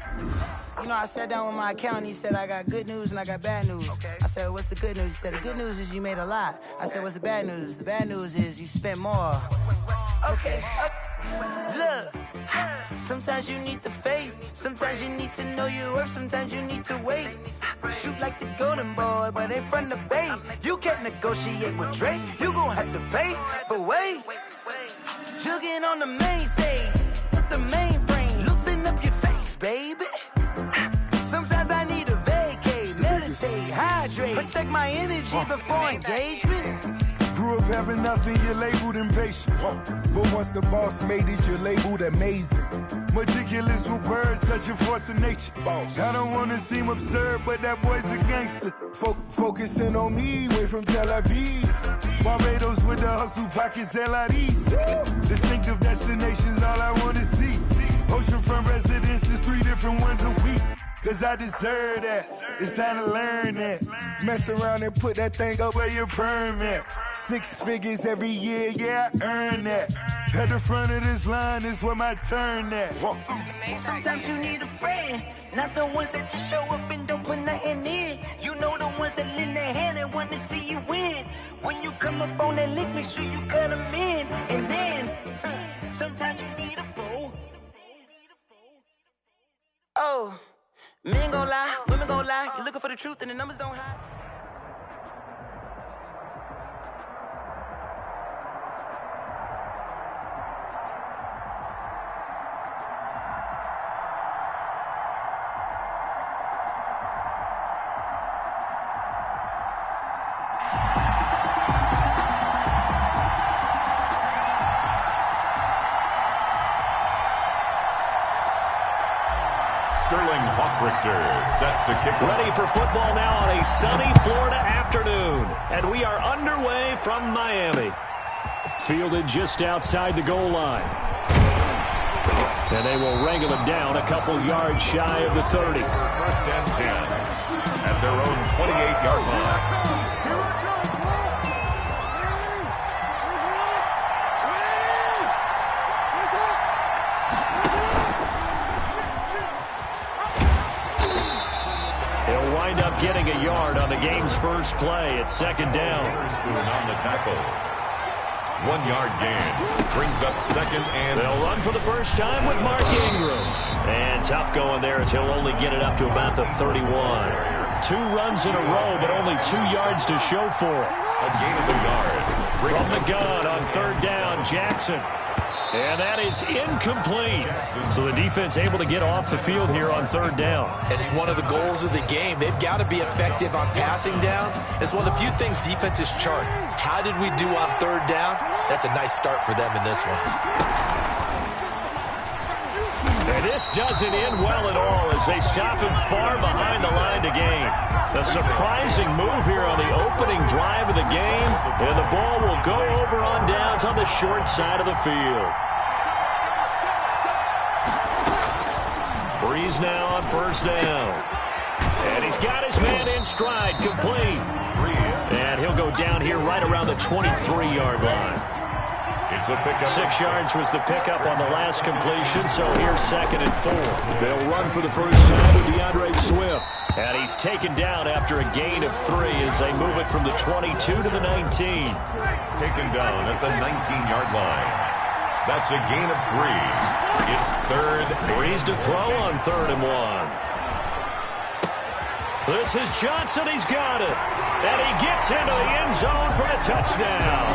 Speaker 13: you know, I sat down with my accountant. He said, I got good news and I got bad news. Okay. I said, what's the good news? He said, the good news is you made a lot. I said, what's the bad news? The bad news is you spent more. Okay. Look, sometimes you need the faith. Sometimes you need to know your worth. Sometimes you need to wait. Shoot like the golden boy, but ain't from the bay. You can't negotiate with Drake. You gon' have to pay. But wait, jugging on the main stage with the mainframe. Loosen up your face, baby. Sometimes I need a vacate, meditate, hydrate, protect my energy before engagement.
Speaker 14: Grew up having nothing, you're labeled impatient. But once the boss made it, you're labeled amazing. Meticulous with words, such a force of nature. I don't want to seem absurd, but that boy's a gangster. Focusing on me, way from Tel Aviv. Barbados with the hustle pockets, LIDs. Distinctive destinations, all I want to see. Oceanfront residences, 3 different ones a week. Cause I deserve that, it's time to learn that. Mess around and put that thing up where your permit. 6 figures every year, yeah, I earn that. At the front of this line is where my turn at.
Speaker 13: Sometimes you need a friend, not the ones that just show up and don't put nothing in. You know the ones that lend their hand and want to see you win. When you come up on that lick, make sure you cut them in. And then, sometimes you need a foe. Oh. Men gon' lie, women gon' lie. You're looking for the truth and the numbers don't hide.
Speaker 2: Sterling Hawkrichter set to kick off.
Speaker 1: Ready for football now on a sunny Florida afternoon. And we are underway from Miami. Fielded just outside the goal line. And they will wrangle it down a couple yards shy of the 30.
Speaker 2: First and 10 at their own 28-yard line.
Speaker 1: Getting a yard on the game's first play. It's 2nd down.
Speaker 2: Witherspoon on the tackle. 1-yard gain. Brings up second and...
Speaker 1: They'll run for the first time with Mark Ingram. And tough going there as he'll only get it up to about the 31. 2 runs in a row, but only 2 yards to show for it.
Speaker 2: A gain of a yard.
Speaker 1: From the gun on 3rd down, Jackson. And that is incomplete. So the defense able to get off the field here on 3rd down.
Speaker 3: And it's one of the goals of the game. They've got to be effective on passing downs. It's one of the few things defenses chart. How did we do on 3rd down? That's a nice start for them in this one.
Speaker 1: And this doesn't end well at all as they stop him far behind the line to gain. A surprising move here on the opening drive of the game, and the ball will go over on downs on the short side of the field. Breeze now on 1st down. And he's got his man in stride, complete. And he'll go down here right around the 23-yard line.
Speaker 2: It's a pickup.
Speaker 1: 6 yards was the pickup on the last completion, so here's 2nd and 4. They'll run for the first time with DeAndre Swift. And he's taken down after a gain of 3 as they move it from the 22 to the 19.
Speaker 2: Taken down at the 19-yard line. That's a gain of 3. It's 3rd.
Speaker 1: Breeze to throw on 3rd and 1. This is Johnson. He's got it. And he gets into the end zone for the touchdown.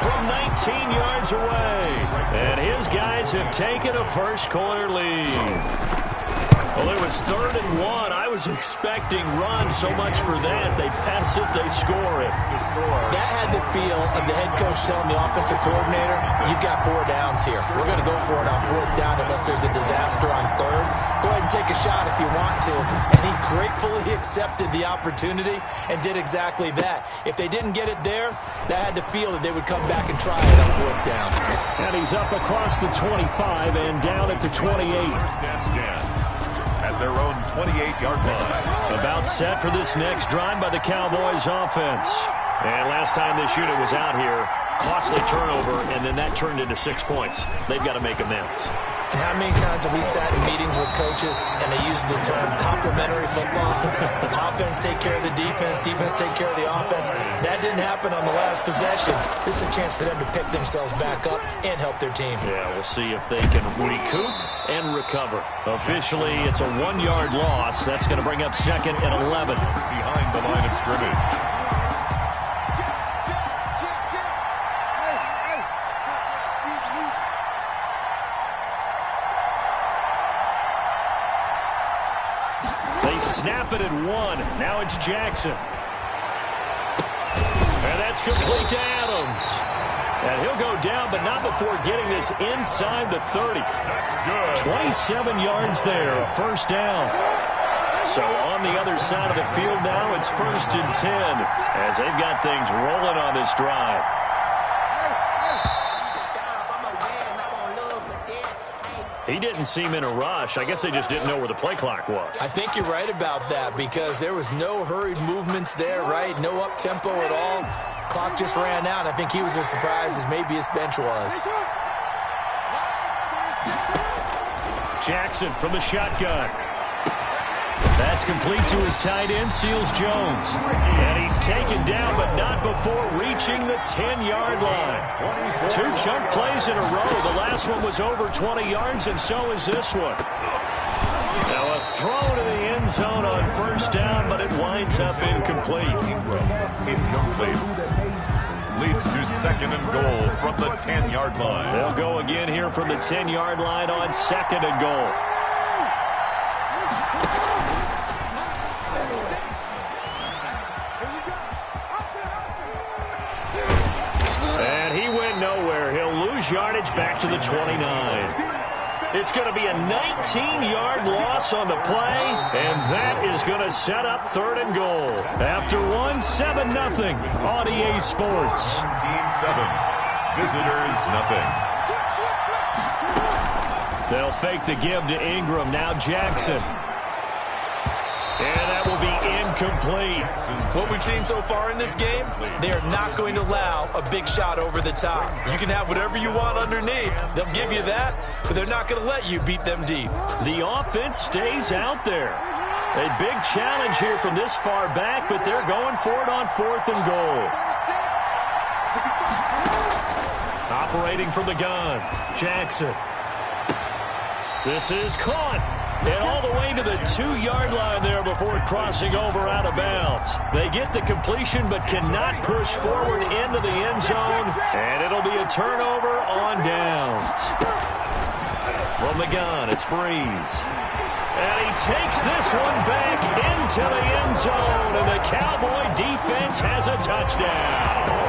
Speaker 1: From 19 yards away. And his guys have taken a first-quarter lead. Well, it was 3rd and 1. I was expecting run so much for that. They pass it, they score it.
Speaker 3: That had the feel of the head coach telling the offensive coordinator, you've got 4 downs here. We're going to go for it on 4th down unless there's a disaster on 3rd. Go ahead and take a shot if you want to. And he gratefully accepted the opportunity and did exactly that. If they didn't get it there, that had to feel that they would come back and try it on 4th down.
Speaker 1: And he's up across the 25 and down at the 28.
Speaker 2: At their own 28-yard line.
Speaker 1: About set for this next drive by the Cowboys offense. And last time this unit was out here, costly turnover, and then that turned into 6 points. They've got to make amends.
Speaker 3: And how many times have we sat in meetings with coaches and they use the term complementary football? Offense take care of the defense, defense take care of the offense. That didn't happen on the last possession. This is a chance for them to pick themselves back up and help their team.
Speaker 1: Yeah, we'll see if they can recoup and recover. Officially, it's a 1-yard loss. That's going to bring up 2nd and 11.
Speaker 2: Behind the line of scrimmage.
Speaker 1: Snap it at 1. Now it's Jackson. And that's complete to Adams. And he'll go down, but not before getting this inside the 30.
Speaker 2: That's good.
Speaker 1: 27 yards there, 1st down. So on the other side of the field now, it's 1st and 10 as they've got things rolling on this drive. He didn't seem in a rush. I guess they just didn't know where the play clock was.
Speaker 3: I think you're right about that because there was no hurried movements there, right? No up-tempo at all. Clock just ran out. I think he was as surprised as maybe his bench was.
Speaker 1: Jackson from the shotgun. That's complete to his tight end, Seals Jones. And he's taken down, but not before reaching the 10-yard line. 2 chunk plays in a row. The last one was over 20 yards, and so is this one. Now a throw to the end zone on 1st down, but it winds up incomplete.
Speaker 2: Incomplete. Leads to 2nd and goal from the 10-yard line.
Speaker 1: They'll go again here from the 10-yard line on 2nd and goal. Yardage back to the 29. It's going to be a 19-yard loss on the play, and that is going to set up 3rd and goal. After 7-0 on EA Sports.
Speaker 2: Team 7, visitors nothing.
Speaker 1: They'll fake the give to Ingram. Now Jackson. And that will be incomplete.
Speaker 3: What we've seen so far in this game, they are not going to allow a big shot over the top. You can have whatever you want underneath. They'll give you that, but they're not going to let you beat them deep.
Speaker 1: The offense stays out there. A big challenge here from this far back, but they're going for it on 4th and goal. operating from the gun. Jackson. This is caught. And all the way to the 2-yard line there before crossing over out of bounds. They get the completion but cannot push forward into the end zone. And it'll be a turnover on downs. From the gun, it's Breeze. And he takes this one back into the end zone. And the Cowboy defense has a touchdown.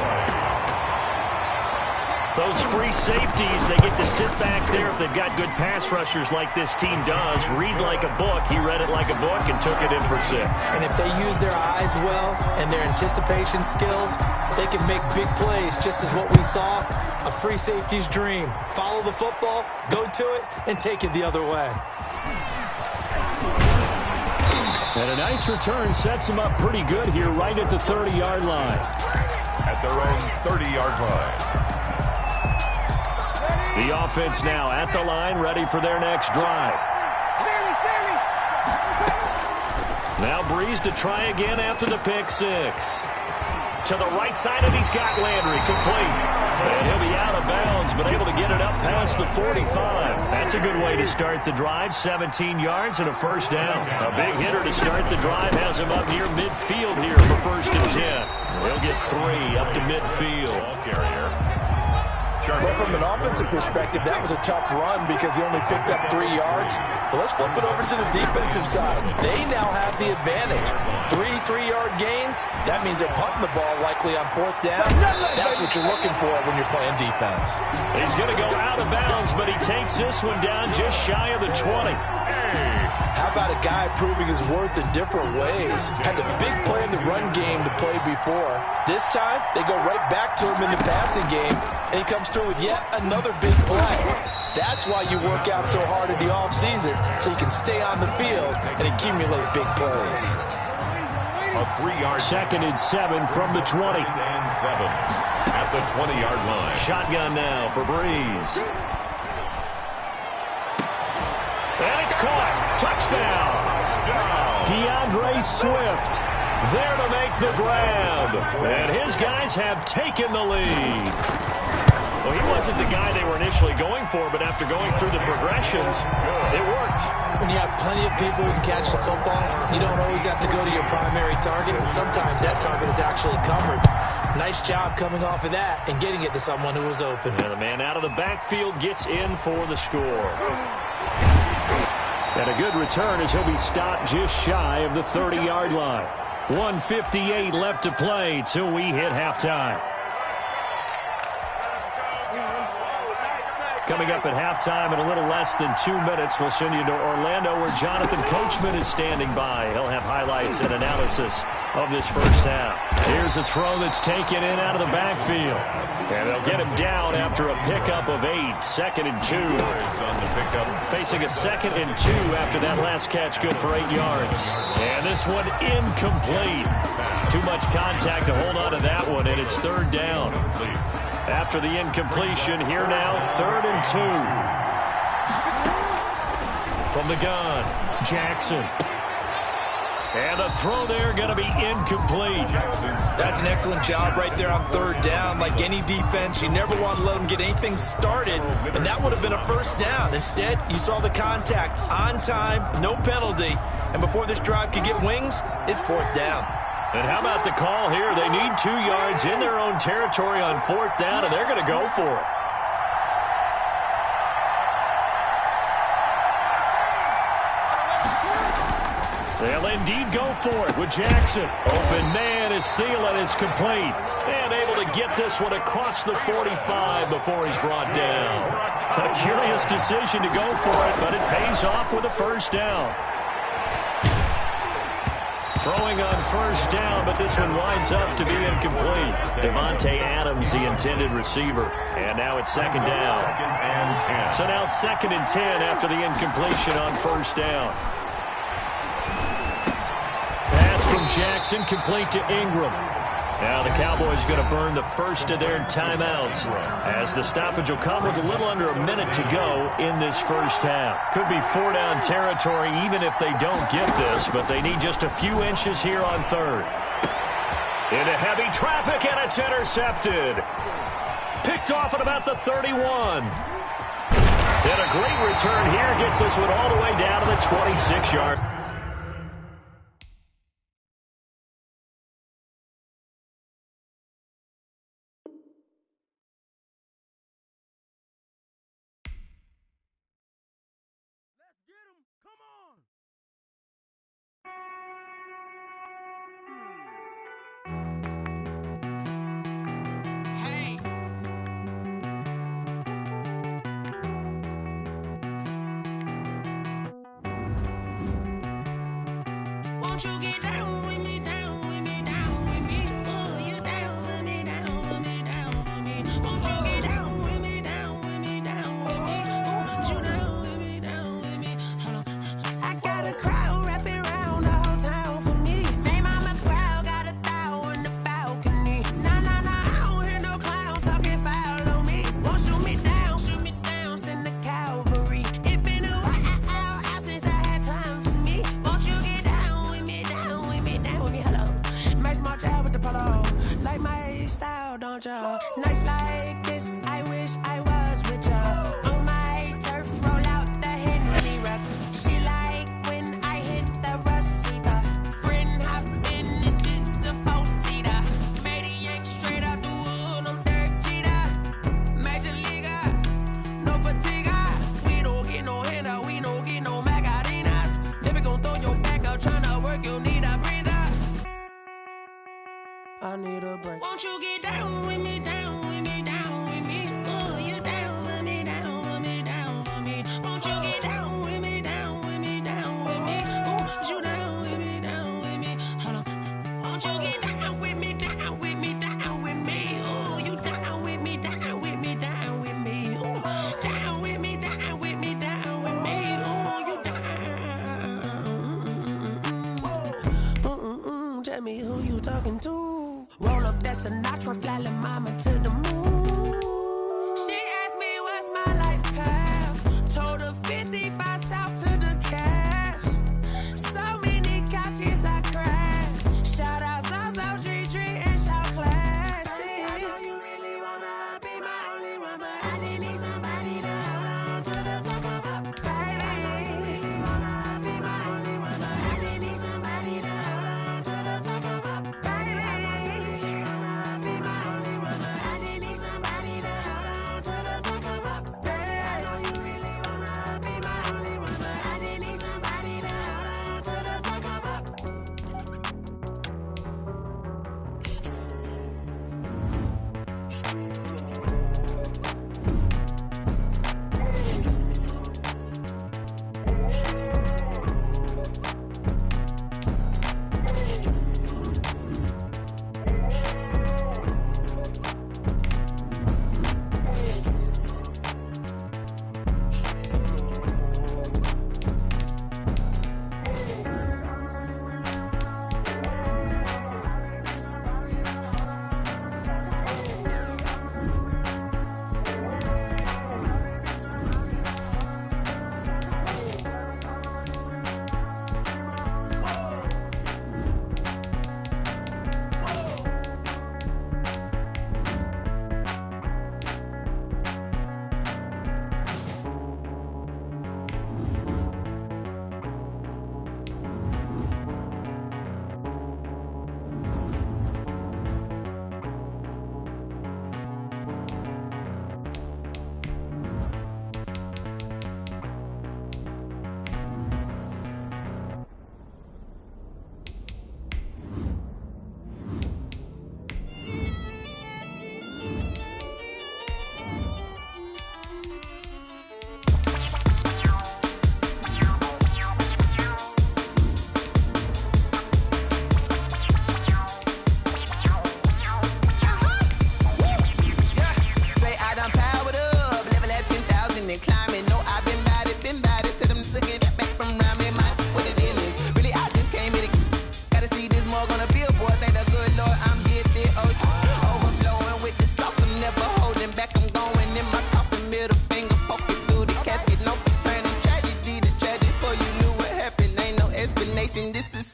Speaker 1: Those free safeties, they get to sit back there if they've got good pass rushers like this team does. Read like a book. He read it like a book and took it in for 6.
Speaker 3: And if they use their eyes well and their anticipation skills, they can make big plays, just as what we saw, a free safety's dream. Follow the football, go to it, and take it the other way.
Speaker 1: And a nice return sets him up pretty good here right at the 30-yard line.
Speaker 2: At their own 30-yard line.
Speaker 1: The offense now at the line, ready for their next drive. Now Breeze to try again after the pick 6. To the right side, and he's got Landry complete. And he'll be out of bounds, but able to get it up past the 45. That's a good way to start the drive. 17 yards and a first down. A big hitter to start the drive has him up near midfield here for 1st and 10. He'll get 3 up to midfield.
Speaker 2: Ball carrier.
Speaker 3: Well, from an offensive perspective, that was a tough run because he only picked up 3 yards. But let's flip it over to the defensive side. They now have the advantage. 3 3-yard gains, that means they're punting the ball likely on 4th down. That's what you're looking for when you're playing defense.
Speaker 1: He's going to go out of bounds, but he takes this one down just shy of the 20.
Speaker 3: How about a guy proving his worth in different ways? Had a big play in the run game to play before. This time, they go right back to him in the passing game, and he comes through with yet another big play. That's why you work out so hard in the offseason, so you can stay on the field and accumulate big plays.
Speaker 2: A 3-yard
Speaker 1: 2nd and 7 from the 20.
Speaker 2: 2nd and 7 at the 20-yard line.
Speaker 1: Shotgun now for Breeze. And it's caught. Touchdown. DeAndre Swift there to make the grab. And his guys have taken the lead. Well, he wasn't the guy they were initially going for, but after going through the progressions, it worked.
Speaker 3: When you have plenty of people who can catch the football, you don't always have to go to your primary target, and sometimes that target is actually covered. Nice job coming off of that and getting it to someone who was open.
Speaker 1: And the man out of the backfield gets in for the score. And a good return as he'll be stopped just shy of the 30-yard line. 1:58 left to play till we hit halftime. Coming up at halftime in a little less than 2 minutes, we'll send you to Orlando where Jonathan Coachman is standing by. He'll have highlights and analysis of this first half. Here's a throw that's taken in out of the backfield. And they'll get him down after a pickup of 8. 2nd and 2.
Speaker 2: On the pickup.
Speaker 1: Facing a 2nd and 2 after that last catch, good for 8 yards. And this one incomplete. Too much contact to hold on to that one, and it's 3rd down. After the incompletion, here now, 3rd and 2. From the gun, Jackson. And the throw there going to be incomplete.
Speaker 3: That's an excellent job right there on 3rd down. Like any defense, you never want to let them get anything started, and that would have been a 1st down. Instead, you saw the contact on time, no penalty, and before this drive could get wings, it's 4th down.
Speaker 1: And how about the call here? They need 2 yards in their own territory on 4th down, and they're going to go for it. They'll indeed go for it with Jackson. Open man is Thielen. It's complete. And able to get this one across the 45 before he's brought down. A curious decision to go for it, but it pays off with a 1st down. Throwing on 1st down, but this one winds up to be incomplete. Devontae Adams, the intended receiver. And now it's 2nd down.
Speaker 2: 2nd and 10.
Speaker 1: So now 2nd and 10 after the incompletion on 1st down. Pass from Jackson, complete to Ingram. Now the Cowboys going to burn the first of their timeouts as the stoppage will come with a little under a minute to go in this first half. Could be 4-down territory even if they don't get this, but they need just a few inches here on 3rd. Into heavy traffic, and it's intercepted. Picked off at about the 31. And a great return here gets this one all the way down to the 26-yard.
Speaker 6: Won't you get down with me, down with me, down with me? Oh, you down with me, down with me, down with me. Won't you get down with me, down with me, down with me? Oh, you down with me, down with me? Hold on. I got a crowd wrapping around the whole town for me. Name on my crowd, got 1,000 in the balcony. Nah, nah, nah, I don't hear no clown talking foul on me. Won't shoot me down, send the cavalry. It been a while since I had time for me. Won't you get down with me, down with me, down with me? Hello. Max March out with the polo. Like my style, don't ya? Nights like this, I wish I was with ya. On my turf, roll out the Henley rocks. She like when I hit the receiver. Friend hop in, this is a 4-seater. Made a yank straight out the wood, I'm Derek Jeter. Major leaguer, no fatigue. We don't get no handout, we don't get no Macarinas. Never gon' throw your back out, tryna work, you need a breather. I need a break. Won't you get down with me, down with me, down with me? Oh, you down with me, down with me, down with me? Won't you get down with me, down with me, down with me? Oh, you down with me, down with me? Hold on. Won't you get down with me, down with me, down with me? Oh, you down with me, down with me, down with me? Oh, down with me, down with me, down with me? Oh, you down. Tell me who you talking to. Roll up that Sinatra, fly la mama to the moon. She asked me what's my life path. Told her 55 south to the cash. So many couches I crashed. Shout out Zazo, Tree, and shout classic. I know you really wanna be my only one, but I didn't need somebody to hold on to the sucker up. Baby, I know you really wanna be my only one, but I didn't need somebody to hold on to the sucker up. Baby, I know you really wanna be my only one, but I didn't need somebody to hold on to the sucker up. Baby, I know you really wanna be my only one, but I didn't need somebody to hold on to the sucker up.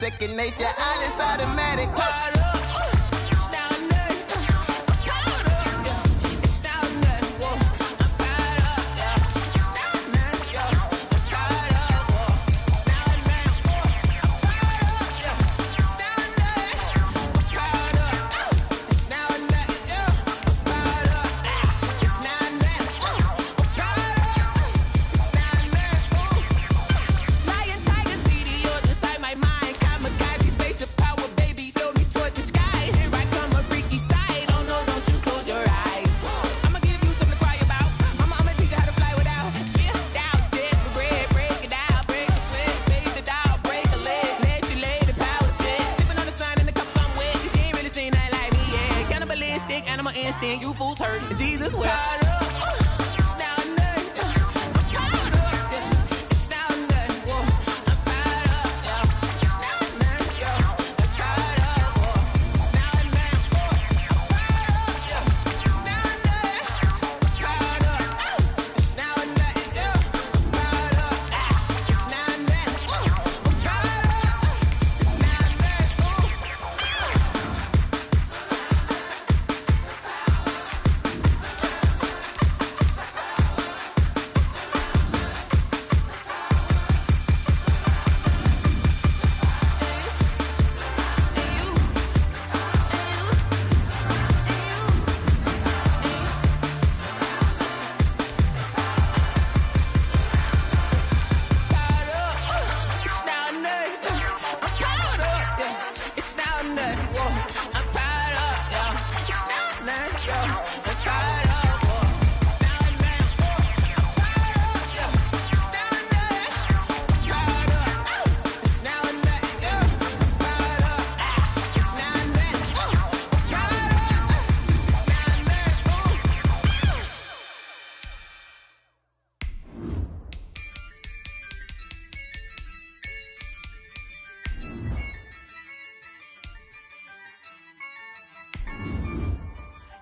Speaker 6: second nature. All is automatic. Hold up. It's down there. Hold up. It's down
Speaker 11: stick, animal instinct, you fools hurt. Jesus will.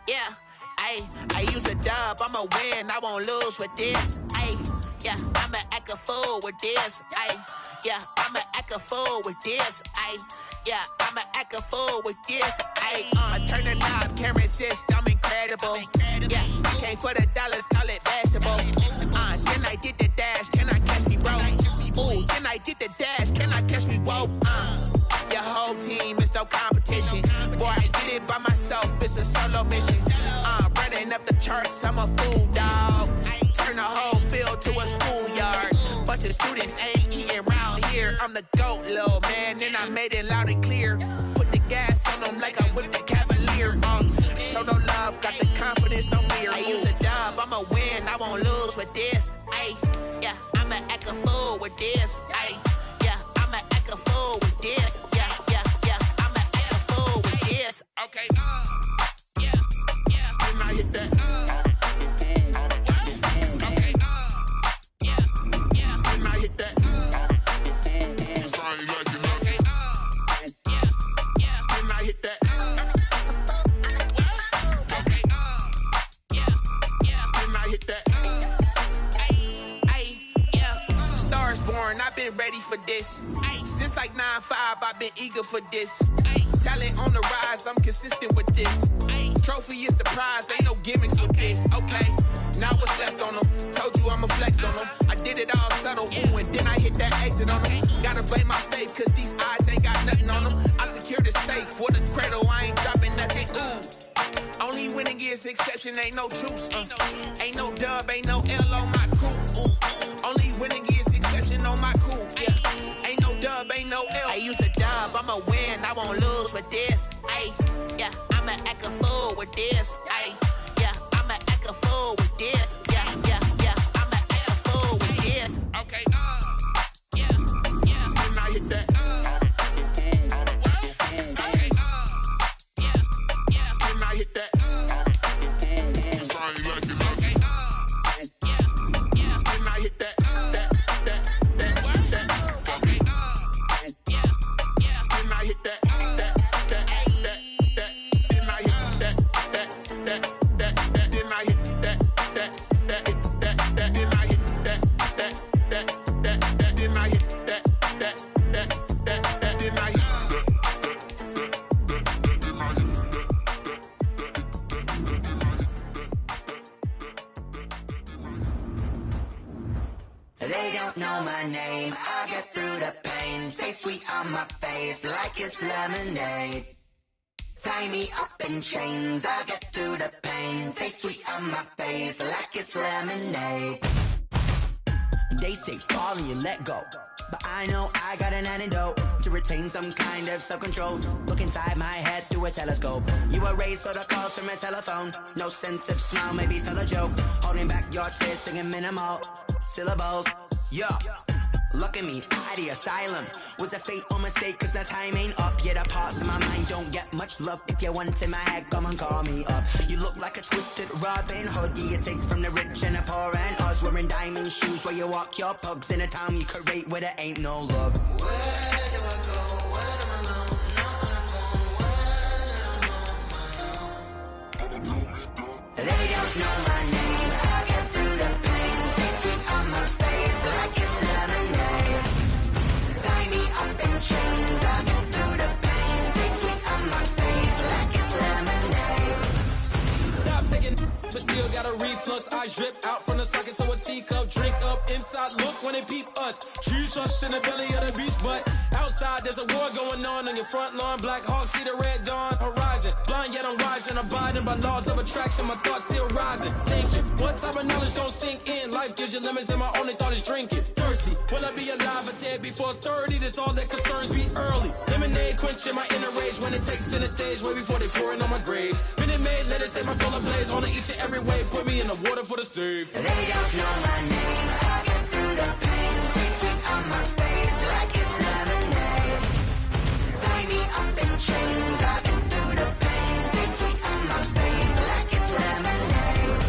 Speaker 11: Yeah, I use a dub, I'ma win, I won't lose with this. Yeah, I'ma act a fool with this. Yeah, I'ma act a fool with this. Yeah, I'ma act a fool with this. I turn the knob, can't resist, I'm incredible. Yeah, came for the dollars, call it vegetable. Can I get the dash? Can I catch me, bro? Ooh, can I get the dash? Can I catch me, whoa? Your whole team is no competition. Boy, I did it by myself, it's a solo mission. Running up the charts, I'm a fool, dog. Turn the whole field to a schoolyard. Bunch of students ain't eating round here. I'm the GOAT, little man, and I made it loud and clear. Put the gas on them like I'm with the Cavalier. Show no love, got the confidence, no fear. I use a dub, I'ma win, I won't lose with this. Yeah, I'ma act a fool with this. Yeah, I'ma act a fool with this. Yeah, I'ma act a fool with this. Okay, yeah, and I hit that. Okay, yeah, and I hit that. Sorry, like you know. Okay, yeah, and I hit that. Okay, yeah, and I hit that. Yeah, stars born, I've been ready for this. Since like 9-5, I've been eager for this. Talent on the rise, I'm consistent with this. Trophy is the prize, ain't no gimmicks with this. Okay, now what's left on them? Told you I'ma flex on them. I did it all subtle, ooh, and then I hit that exit on them. Gotta blame my faith, cause these eyes ain't got nothing on them. I secured the safe for the cradle, I ain't dropping nothing. Only winning is exception, ain't no truce. Ain't no dub, ain't no L on my crew. Only winning is exception on my crew. Yeah, ain't no dub, ain't no L. I use a dub, I'ma win, I won't lose with this. Yeah, I'ma act a fool with this. Yeah, I'ma act a fool with this. Yeah, I'ma act a fool with this. Okay, yeah, and I hit that. Okay, yeah, and I hit that. Sorry, like you know. Okay, yeah, and I hit that. Okay, yeah, and I hit that.
Speaker 15: They don't know my name, I get through the pain. Taste sweet on my face like it's lemonade. Tie me up in chains, I get through the pain. Taste sweet on my face like it's lemonade.
Speaker 16: They say fall and you let go, but I know I got an antidote to retain some kind of self-control. Look inside my head through a telescope. You erase all the calls from a telephone. No sense of smile, maybe tell a joke. Holding back your tears, singing minimal syllables. Yeah, Look at me, out the asylum. Was a fate or mistake, cause the time ain't up. Yet the parts of my mind don't get much love. If you want in my head, come and call me up. You look like a twisted Robin Hood. You take from the rich and the poor and us. Wearing diamond shoes where you walk your pugs in a town you create where there ain't no love. Where do I go? Where am I alone? Not on the phone. Where am I on my own? They don't know my name. I get through the pain. Taste it on my face like it's lemonade. Tie me up in chains. I get through the pain. Taste it on my face like it's lemonade.
Speaker 8: Stop taking, but still got a reflux. I drip out from the socket to a teacup. Drink up inside, look when they peep us. Shoes us in the belly of the beach, but outside there's a war going on your front lawn. Black Hawk, see the red dawn horizon. Blind yet I'm rising, abiding by laws of attraction. My thoughts still rising, thinking what type of knowledge don't sink in. Life gives you limits and my only thought is drinking. Thirsty, will I be alive or dead before 30? That's all that concerns me early. Lemonade quenching my inner rage when it takes to the stage way before they pour it on my grave. Minute Maid, let it set my soul ablaze on each and every way. Put me in the water for the save.
Speaker 15: They don't know my name. I get through the pain. Taste it on my face like it's lemonade. Tie me up in chains. I get through the pain. Taste it on my face like it's lemonade.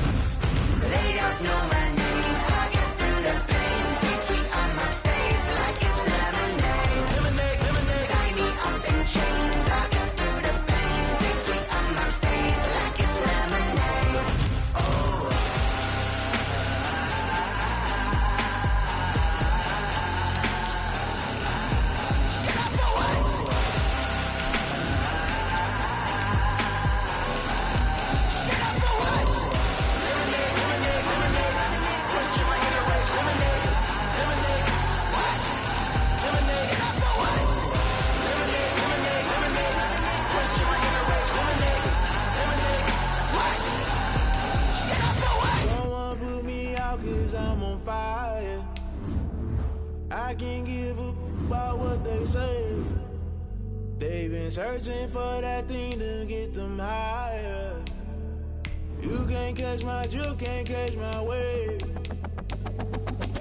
Speaker 15: They don't know my name. I get through the pain. Taste it on my face like it's lemonade.
Speaker 8: Lemonade, lemonade.
Speaker 15: Tie me up in chains. I get through the pain. Taste it on my face like it's lemonade. Oh.
Speaker 8: Someone put me out cause I'm on fire. I can't give up about what they say. They've been searching for that thing to get them higher. You can't catch my drift, can't catch my wave.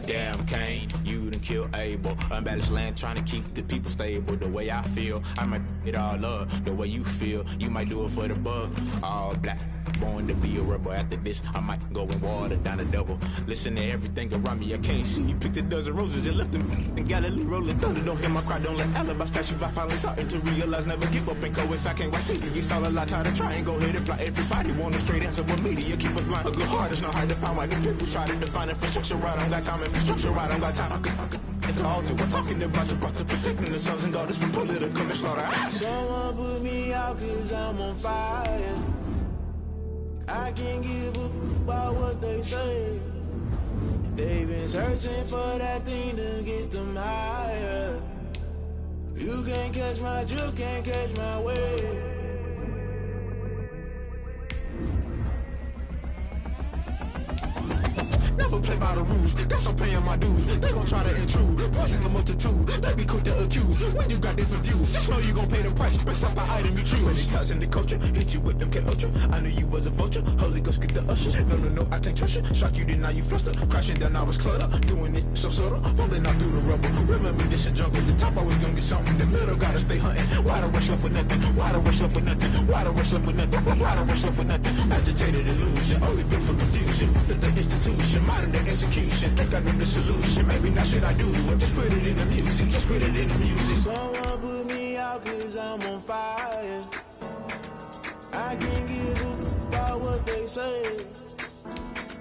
Speaker 17: Damn, Kane, you done killed Abel. Unbalanced land trying to keep the people stable. The way I feel, I might it all up. The way you feel, you might do it for the bug. All black, born to be a rebel. After this, I might go and water down the double. Listen to everything around me, I can't see. You picked a dozen roses and left them in Galilee rolling thunder. Don't hear my cry, don't let alibis pass you. I finally starting to realize, never give up and coincide. Can't watch TV, it's all a lot. Tired of trying, go ahead and fly. Everybody want a straight answer with media. Keep us blind, a good heart is not hard to find. Why the people try to define infrastructure right? I don't got time, infrastructure right, I don't got time. I could it's all to we're talking about you, about to protecting the sons and daughters from political and slaughter.
Speaker 8: Someone put me out cause I'm on fire. I can't give up about what they say. They've been searching for that thing to get them higher. You can't catch my drift, can't catch my wave.
Speaker 17: Never play by the rules, guess I'm paying my dues. They gon' try to intrude, poison the multitude. They be quick to accuse when you got different views. Just know you gon' pay the price, based off the item you choose. Many times in the culture, hit you with them K-Ultra. I knew you was a vulture, Holy Ghost get the ushers. No, I can't trust you. Shock you, then now you fluster. Crashing down, I was cluttered. Doing this so subtle, falling out through the rubble. Remember this in jungle, the top I was gonna get something. The middle gotta stay hunting. Why the rush up for nothing? Why the rush up for nothing? Why the rush up for nothing? Why the rush up for nothing? Agitated illusion, only built for confusion. The institution, modern day execution. Think I know the solution. Maybe not should I do it? Just put it in the music. Just put it in the music.
Speaker 8: Someone put me out cause I'm on fire. I can't give up about what they say.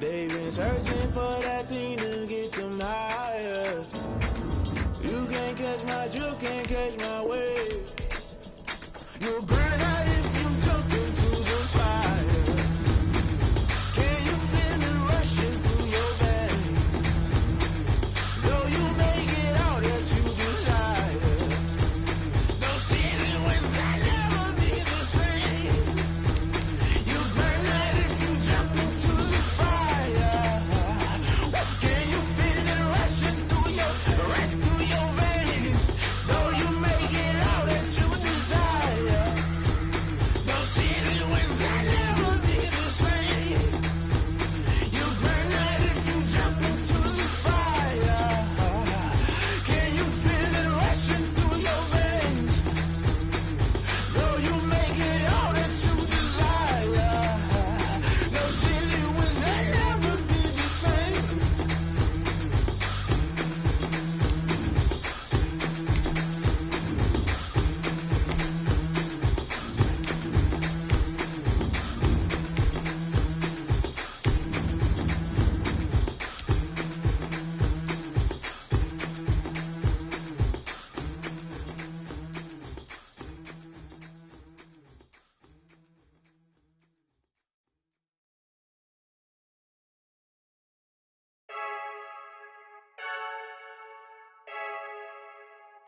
Speaker 8: They've been searching for that thing to get them higher. You can't catch my drift, can't catch my wave. You'll burn out if you jump into the fire. Can you feel it rushing through your veins? Though you may get out that you desire. No season when that never be the same. You burn out if you jump into the fire. Can you feel it rushing through your veins? Though you may get out that you desire.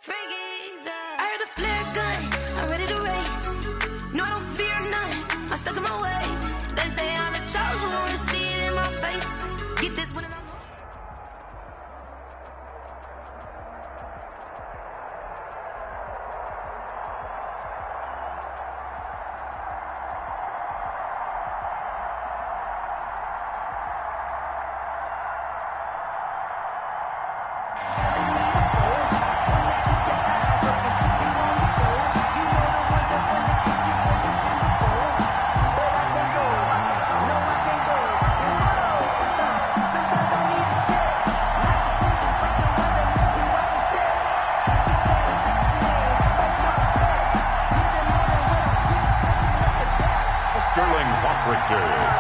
Speaker 6: I heard the flare gun, I'm ready to race. No, I don't fear none, I'm stuck in my ways. They say I'm the chosen one, see it in my face. Get this one and I'm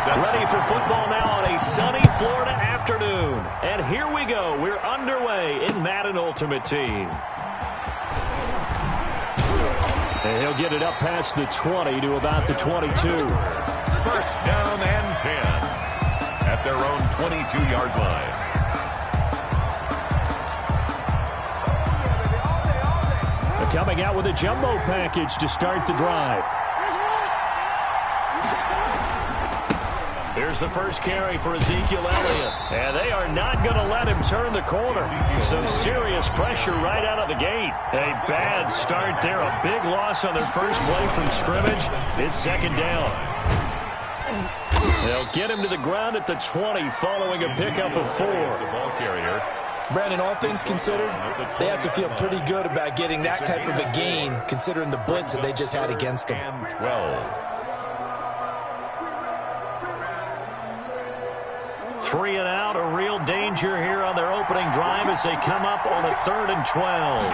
Speaker 1: Ready for football now on a sunny Florida afternoon. And here we go. We're underway in Madden Ultimate Team. And he'll get it up past the 20 to about the 22.
Speaker 2: First down and 10 at their own 22-yard line.
Speaker 1: They're coming out with a jumbo package to start the drive. Here's the first carry for Ezekiel Elliott. And they are not going to let him turn the corner. Some serious pressure right out of the gate. A bad start there. A big loss on their first play from scrimmage. It's second down. They'll get him to the ground at the 20 following a pickup of 4.
Speaker 2: The ball carrier.
Speaker 3: Brandon, all things considered, they have to feel pretty good about getting that type of a gain considering the blitz that they just had against them.
Speaker 2: 12.
Speaker 1: 3 and out, a real danger here on their opening drive as they come up on a 3rd and 12.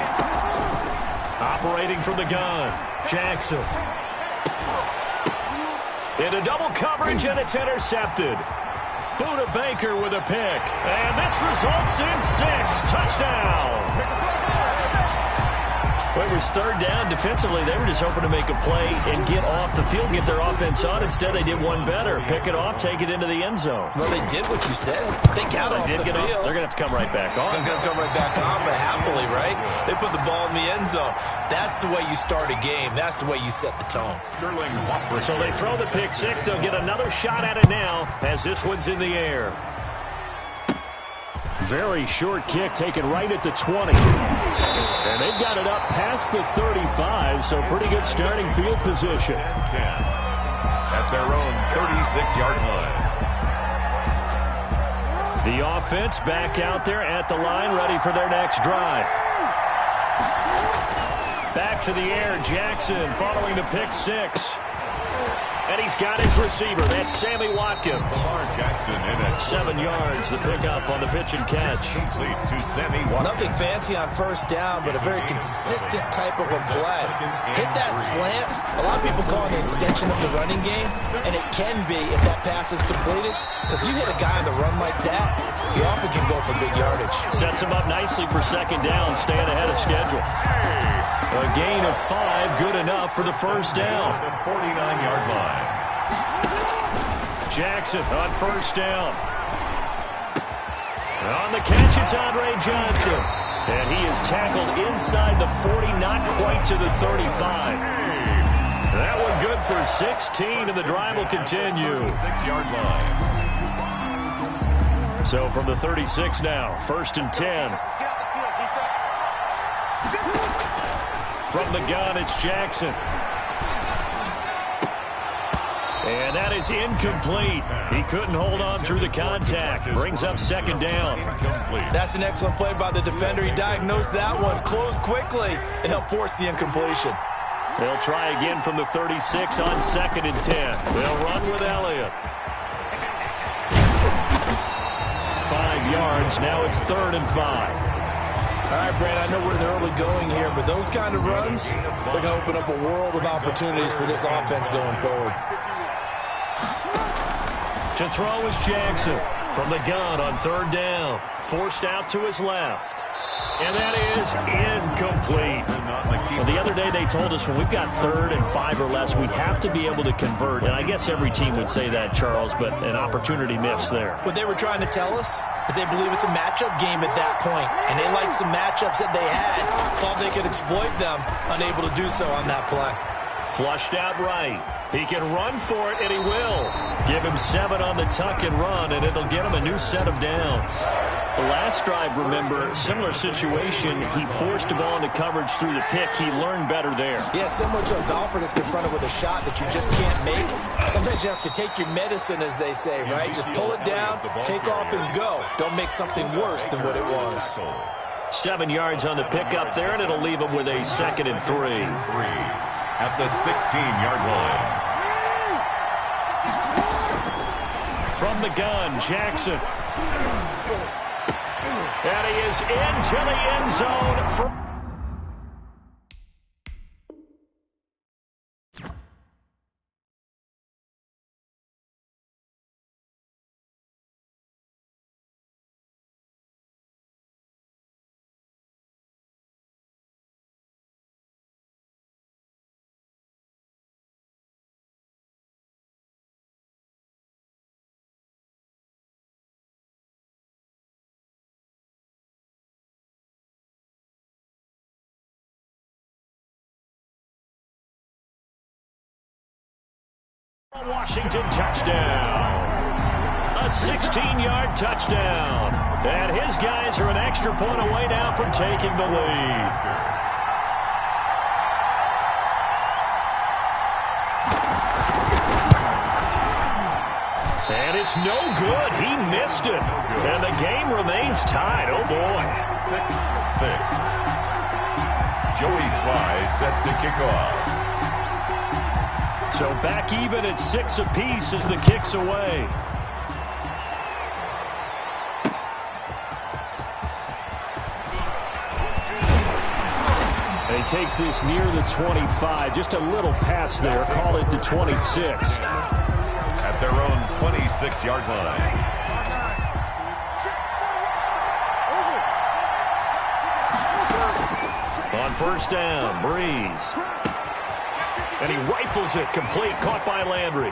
Speaker 1: Operating from the gun, Jackson. Into double coverage, and it's intercepted. Buda Baker with a pick, and this results in 6. Touchdown. Well, it was 3rd down. Defensively, they were just hoping to make a play and get off the field, get their offense on. Instead, they did one better. Pick it off, take it into the end zone.
Speaker 3: Well, they did what you said. They got off the field.
Speaker 1: They're going to have to come right back on.
Speaker 3: They're going to come right back on, but happily, right? They put the ball in the end zone. That's the way you start a game. That's the way you set the tone.
Speaker 1: So they throw the pick 6. They'll get another shot at it now as this one's in the air. Very short kick taken right at the 20. And they've got it up past the 35, so pretty good starting field position.
Speaker 2: 10 at their own 36-yard line.
Speaker 1: The offense back out there at the line, ready for their next drive. Back to the air, Jackson following the pick 6. And he's got his receiver. That's Sammy Watkins.
Speaker 2: Lamar Jackson in at
Speaker 1: 7 yards, the pickup on the pitch and catch.
Speaker 2: Complete to Sammy Watkins.
Speaker 3: Nothing fancy on first down, but a very consistent type of a play. Hit that slant. A lot of people call it an extension of the running game, and it can be if that pass is completed, because you hit a guy on the run like that, he often can go for big yardage.
Speaker 1: Sets him up nicely for second down, staying ahead of schedule. A gain of 5, good enough for the first down.
Speaker 2: The 49-yard line.
Speaker 1: Jackson on first down. On the catch, it's Andre Johnson. And he is tackled inside the 40, not quite to the 35. That one good for 16, and the drive will continue.
Speaker 2: 6-yard line.
Speaker 1: So from the 36 now, 1st and 10. From the gun, it's Jackson. And that is incomplete. He couldn't hold on through the contact. Brings up second down.
Speaker 3: That's an excellent play by the defender. He diagnosed that one, closed quickly, and helped force the incompletion.
Speaker 1: They'll try again from the 36 on 2nd and 10. They'll run with Elliott. 5 yards. Now it's 3rd and 5.
Speaker 3: All right, Brad, I know we're in the early going here, but those kind of runs, they're going to open up a world of opportunities for this offense going forward.
Speaker 1: To throw is Jackson from the gun on 3rd down. Forced out to his left. And that is incomplete. Well, the other day they told us when we've got 3rd and 5 or less, we have to be able to convert. And I guess every team would say that, Charles, but an opportunity missed there.
Speaker 3: What they were trying to tell us, is they believe it's a matchup game at that point, and they like some matchups that they had, thought they could exploit them, unable to do so on that play.
Speaker 1: Flushed out right. He can run for it, and he will. Give him 7 on the tuck and run, and it'll get him a new set of downs. The last drive, remember, similar situation. He forced a ball into coverage through the pick. He learned better there.
Speaker 3: Yeah, similar to a golfer that's confronted with a shot that you just can't make. Sometimes you have to take your medicine, as they say, right? Just pull it down, take off, and go. Don't make something worse than what it was.
Speaker 1: 7 yards on the pickup there, and it'll leave him with a 2nd and 3.
Speaker 2: At the 16-yard line.
Speaker 1: From the gun, Jackson. And he is into the end zone. Washington touchdown. A 16-yard touchdown. And his guys are an extra point away now from taking the lead. And it's no good. He missed it. And the game remains tied. Oh, boy.
Speaker 2: 6-6. Joey Sly set to kick off.
Speaker 1: So back even at 6 apiece as the kick's away. And he takes this near the 25. Just a little pass there. Call it the 26.
Speaker 2: At their own 26-yard line.
Speaker 1: On first down, Breeze. And he rifles it complete, caught by Landry.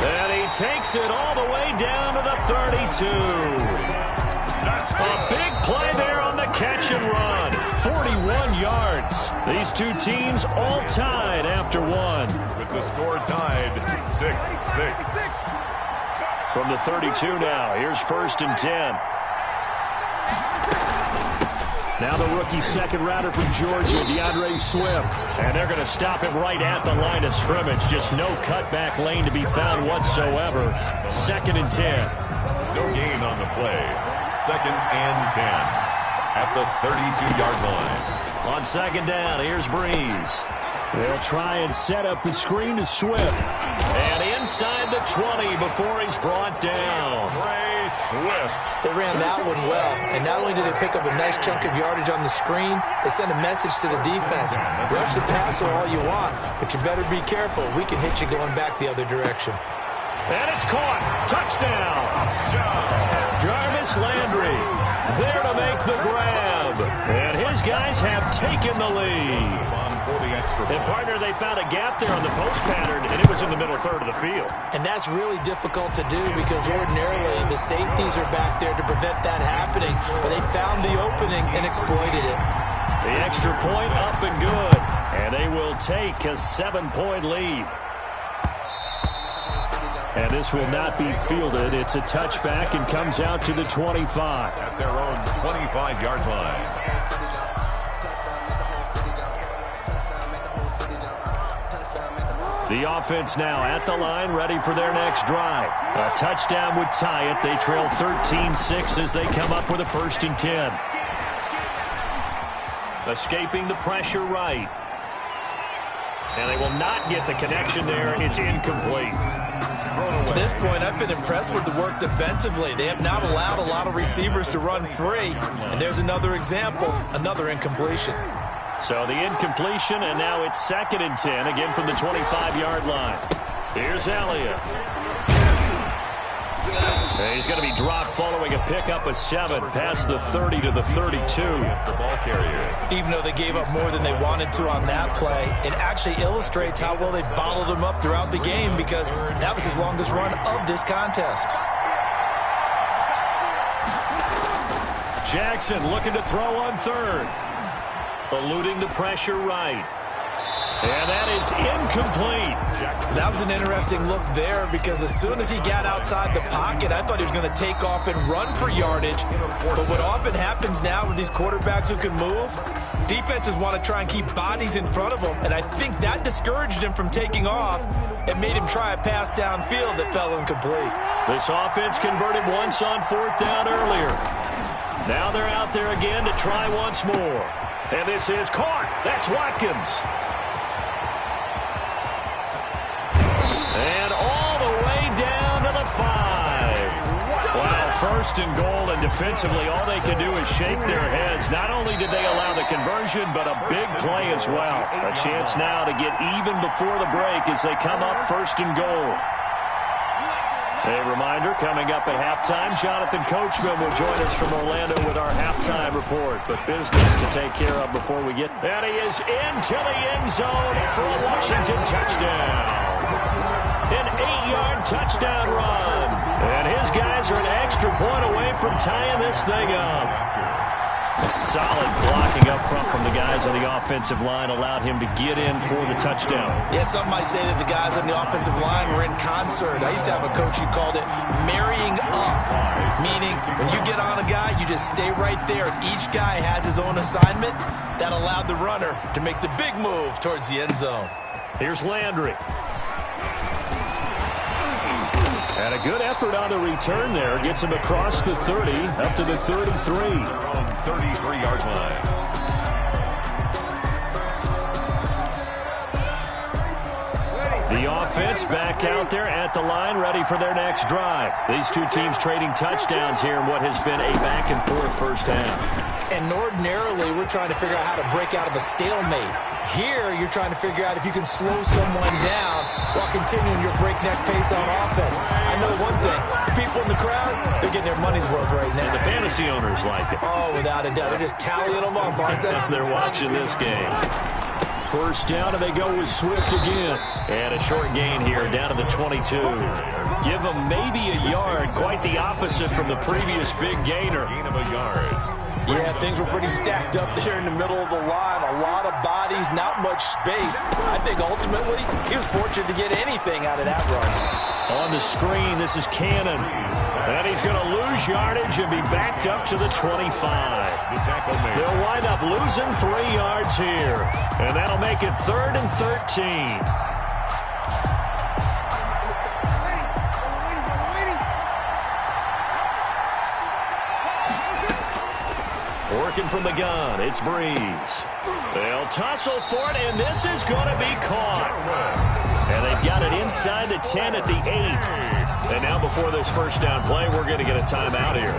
Speaker 1: And he takes it all the way down to the 32. A big play there on the catch and run. 41 yards. These two teams all tied after one.
Speaker 2: With the score tied, 6-6.
Speaker 1: From the 32 now, here's 1st and 10. Now the rookie second-rounder from Georgia, DeAndre Swift. And they're going to stop him right at the line of scrimmage. Just no cutback lane to be found whatsoever. 2nd and 10.
Speaker 2: No gain on the play. 2nd and 10. At the 32-yard line.
Speaker 1: On 2nd down, here's Breeze. They'll try and set up the screen to Swift. And inside the 20 before he's brought down.
Speaker 2: Ray Swift.
Speaker 3: They ran that one well, and not only did they pick up a nice chunk of yardage on the screen, they sent a message to the defense. Rush the passer all you want, but you better be careful. We can hit you going back the other direction.
Speaker 1: And it's caught. Touchdown. Jarvis Landry there to make the grab. And his guys have taken the lead. And, partner, they found a gap there on the post pattern, and it was in the middle third of the field.
Speaker 3: And that's really difficult to do because ordinarily the safeties are back there to prevent that happening, but they found the opening and exploited it.
Speaker 1: The extra point up and good, and they will take a 7-point lead. And this will not be fielded. It's a touchback and comes out to the 25.
Speaker 2: At their own 25-yard line.
Speaker 1: The offense now at the line, ready for their next drive. A touchdown would tie it. They trail 13-6 as they come up with a 1st and 10. Escaping the pressure right. And they will not get the connection there. It's incomplete.
Speaker 3: To this point, I've been impressed with the work defensively. They have not allowed a lot of receivers to run free. And there's another example, another incompletion.
Speaker 1: So the incompletion, and now it's 2nd and 10, again from the 25-yard line. Here's Elliott. And he's going to be dropped following a pickup of 7, past the 30 to the 32.
Speaker 2: The ball carrier.
Speaker 3: Even though they gave up more than they wanted to on that play, it actually illustrates how well they've bottled him up throughout the game because that was his longest run of this contest.
Speaker 1: Jackson looking to throw on third. Eluding the pressure right. And that is incomplete.
Speaker 3: That was an interesting look there because as soon as he got outside the pocket, I thought he was going to take off and run for yardage. But what often happens now with these quarterbacks who can move, defenses want to try and keep bodies in front of them. And I think that discouraged him from taking off and made him try a pass downfield that fell incomplete.
Speaker 1: This offense converted once on fourth down earlier. Now they're out there again to try once more. And this is caught. That's Watkins. And all the way down to the 5. Wow, first and goal, and defensively all they can do is shake their heads. Not only did they allow the conversion, but a big play as well. A chance now to get even before the break as they come up first and goal. A reminder, coming up at halftime, Jonathan Coachman will join us from Orlando with our halftime report. But business to take care of before we get... And he is into the end zone for a Washington touchdown. An 8-yard touchdown run. And his guys are an extra point away from tying this thing up. A solid blocking up front from the guys on the offensive line allowed him to get in for the touchdown.
Speaker 3: Yeah, some might say that the guys on the offensive line were in concert. I used to have a coach who called it marrying up, meaning when you get on a guy, you just stay right there. Each guy has his own assignment. That allowed the runner to make the big move towards the end zone.
Speaker 1: Here's Landry. And a good effort on the return there. Gets him across the 30, up to the 33.
Speaker 2: On 33-yard line.
Speaker 1: The offense back out there at the line, ready for their next drive. These two teams trading touchdowns here in what has been a back-and-forth first half.
Speaker 3: And ordinarily, we're trying to figure out how to break out of a stalemate. Here, you're trying to figure out if you can slow someone down while continuing your breakneck pace on offense. I know one thing. The people in the crowd, they're getting their money's worth right now.
Speaker 1: And the fantasy owners like it.
Speaker 3: Oh, without a doubt. They're just tallying them up, aren't they?
Speaker 1: They're watching this game. First down, and they go with Swift again. And a short gain here, down to the 22. Give them maybe a yard. Quite the opposite from the previous big gainer.
Speaker 2: Gain of a yard.
Speaker 3: Yeah, things were pretty stacked up there in the middle of the line. A lot of bodies, not much space. I think ultimately he was fortunate to get anything out of that run.
Speaker 1: On the screen, this is Cannon. And he's going to lose yardage and be backed up to the 25. They'll wind up losing 3 yards here. And that'll make it 3rd and 13. Working from the gun, it's Breeze. They'll tussle for it, and this is going to be caught. And they've got it inside the 10 at the 8. And now before this first down play, we're going to get a timeout here,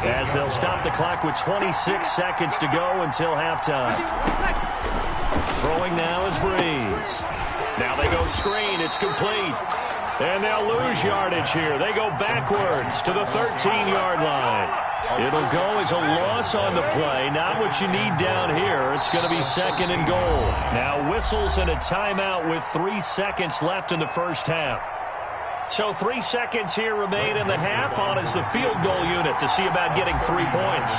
Speaker 1: as they'll stop the clock with 26 seconds to go until halftime. Throwing now is Breeze. Now they go screen, it's complete. And they'll lose yardage here. They go backwards to the 13-yard line. It'll go as a loss on the play. Not what you need down here. It's going to be 2nd and goal. Now whistles and a timeout with 3 seconds left in the first half. So 3 seconds here remain in the half. On is the field goal unit to see about getting 3 points.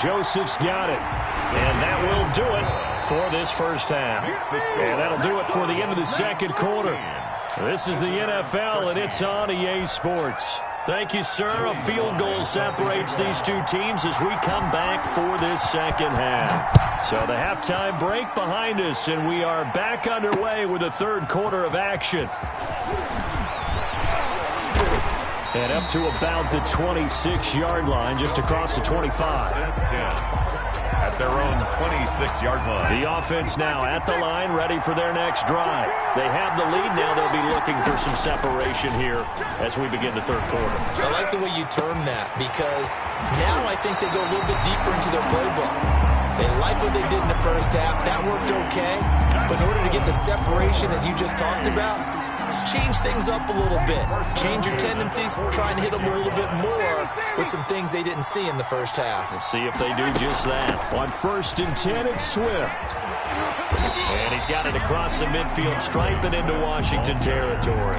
Speaker 1: Joseph's got it. And that will do it for this first half. And that'll do it for the end of the second quarter. This is the NFL, and it's on EA Sports. Thank you, sir. A field goal separates these two teams as we come back for this second half. So the halftime break behind us, and we are back underway with the third quarter of action. And up to about the 26-yard line, just across the 25.
Speaker 2: At their own 26-yard line.
Speaker 1: The offense now at the line, ready for their next drive. They have the lead. Now they'll be looking for some separation here as we begin the third quarter.
Speaker 3: I like the way you term that, because now I think they go a little bit deeper into their playbook. They like what they did in the first half. That worked okay. But in order to get the separation that you just talked about, change things up a little bit. Change your tendencies. Try and hit them a little bit more with some things they didn't see in the first half.
Speaker 1: We'll see if they do just that. On 1st and 10, it's Swift. And he's got it across the midfield stripe and into Washington territory.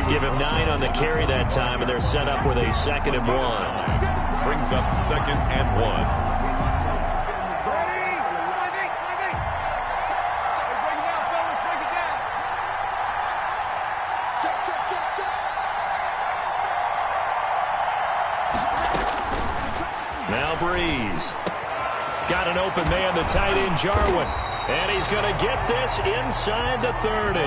Speaker 1: Give him 9 on the carry that time, and they're set up with a 2nd and 1.
Speaker 2: Brings up 2nd and 1.
Speaker 1: Now Breeze. Got an open man, the tight end, Jarwin. And he's going to get this inside the 30.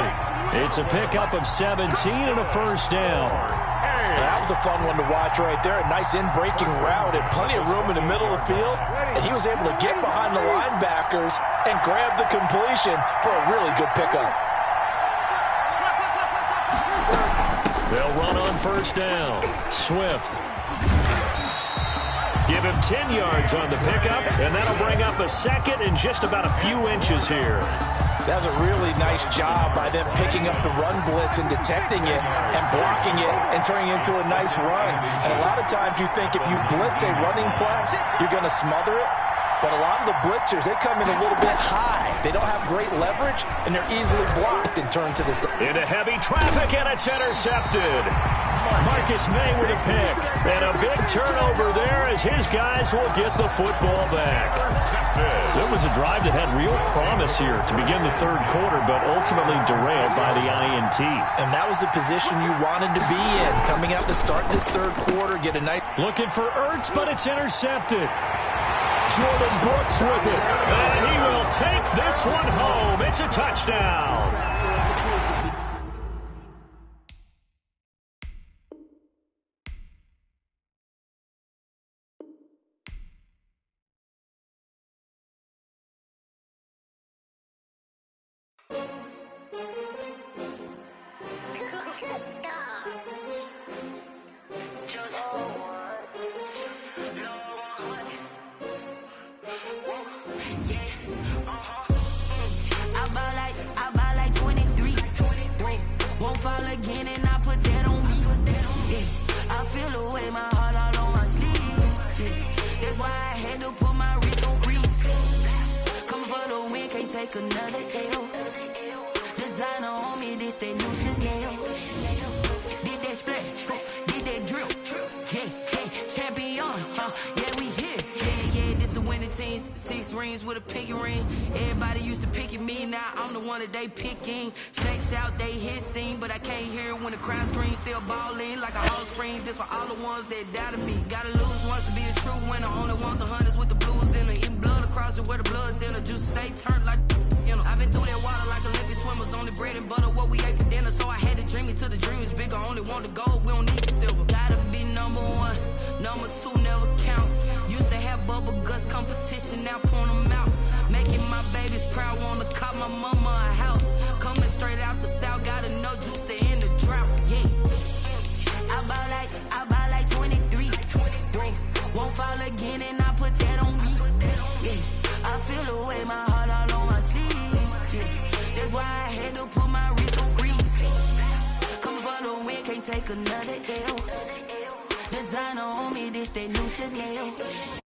Speaker 1: It's a pickup of 17 and a first down.
Speaker 3: That was a fun one to watch right there. A nice in-breaking route and plenty of room in the middle of the field. And he was able to get behind the linebackers and grab the completion for a really good pickup.
Speaker 1: They'll run on first down. Swift. Give him 10 yards on the pickup, and that'll bring up a 2nd and just about a few inches here.
Speaker 3: That's a really nice job by them picking up the run blitz and detecting it and blocking it and turning it into a nice run. And a lot of times you think if you blitz a running play, you're going to smother it. But a lot of the blitzers, they come in a little bit high. They don't have great leverage, and they're easily blocked and turned to the side.
Speaker 1: Into heavy traffic, and it's intercepted. Marcus May with a pick. And a big turnover there as his guys will get the football back. So it was a drive that had real promise here to begin the 3rd quarter, but ultimately derailed by the INT.
Speaker 3: And that was the position you wanted to be in. Coming out to start this 3rd quarter, get a nice...
Speaker 1: Looking for Ertz, but it's intercepted. Jordan Brooks with it. And he will take this one home. It's a touchdown.
Speaker 6: Another L. Designer on me, this that new Chanel. Did that splash, did that drill. Yeah, champion, yeah, we here. Yeah, this the winning teams. 6 rings with a pinky ring. Everybody used to pick at me, now I'm the one that they picking. Snakes out, they hissing, but I can't hear when the crowd screams. Still balling like a hall scream. This for all the ones that doubted me. Gotta lose once to be a true winner. Only want the hunters with the blues in it. In blood across it where the blood thinner. Juice stay turned like. I've been through that water like Olympic swimmers. Only bread and butter, what we ate for dinner. So I had to dream it till the dream is bigger. Only want the gold, we don't need the silver. Gotta be number 1, number 2 never count. Used to have bubble guts competition, now point them out. Making my babies proud, wanna cop my mama a house. Coming straight out the south, gotta know juice to end the drought. Yeah, I buy like 23. Won't fall again and I put that on me. Yeah, I feel the way my heart all on my sleeve. That's why I had to put my wrist on freeze. Coming for the win, can't take another L. Designer on me, this that new Chanel.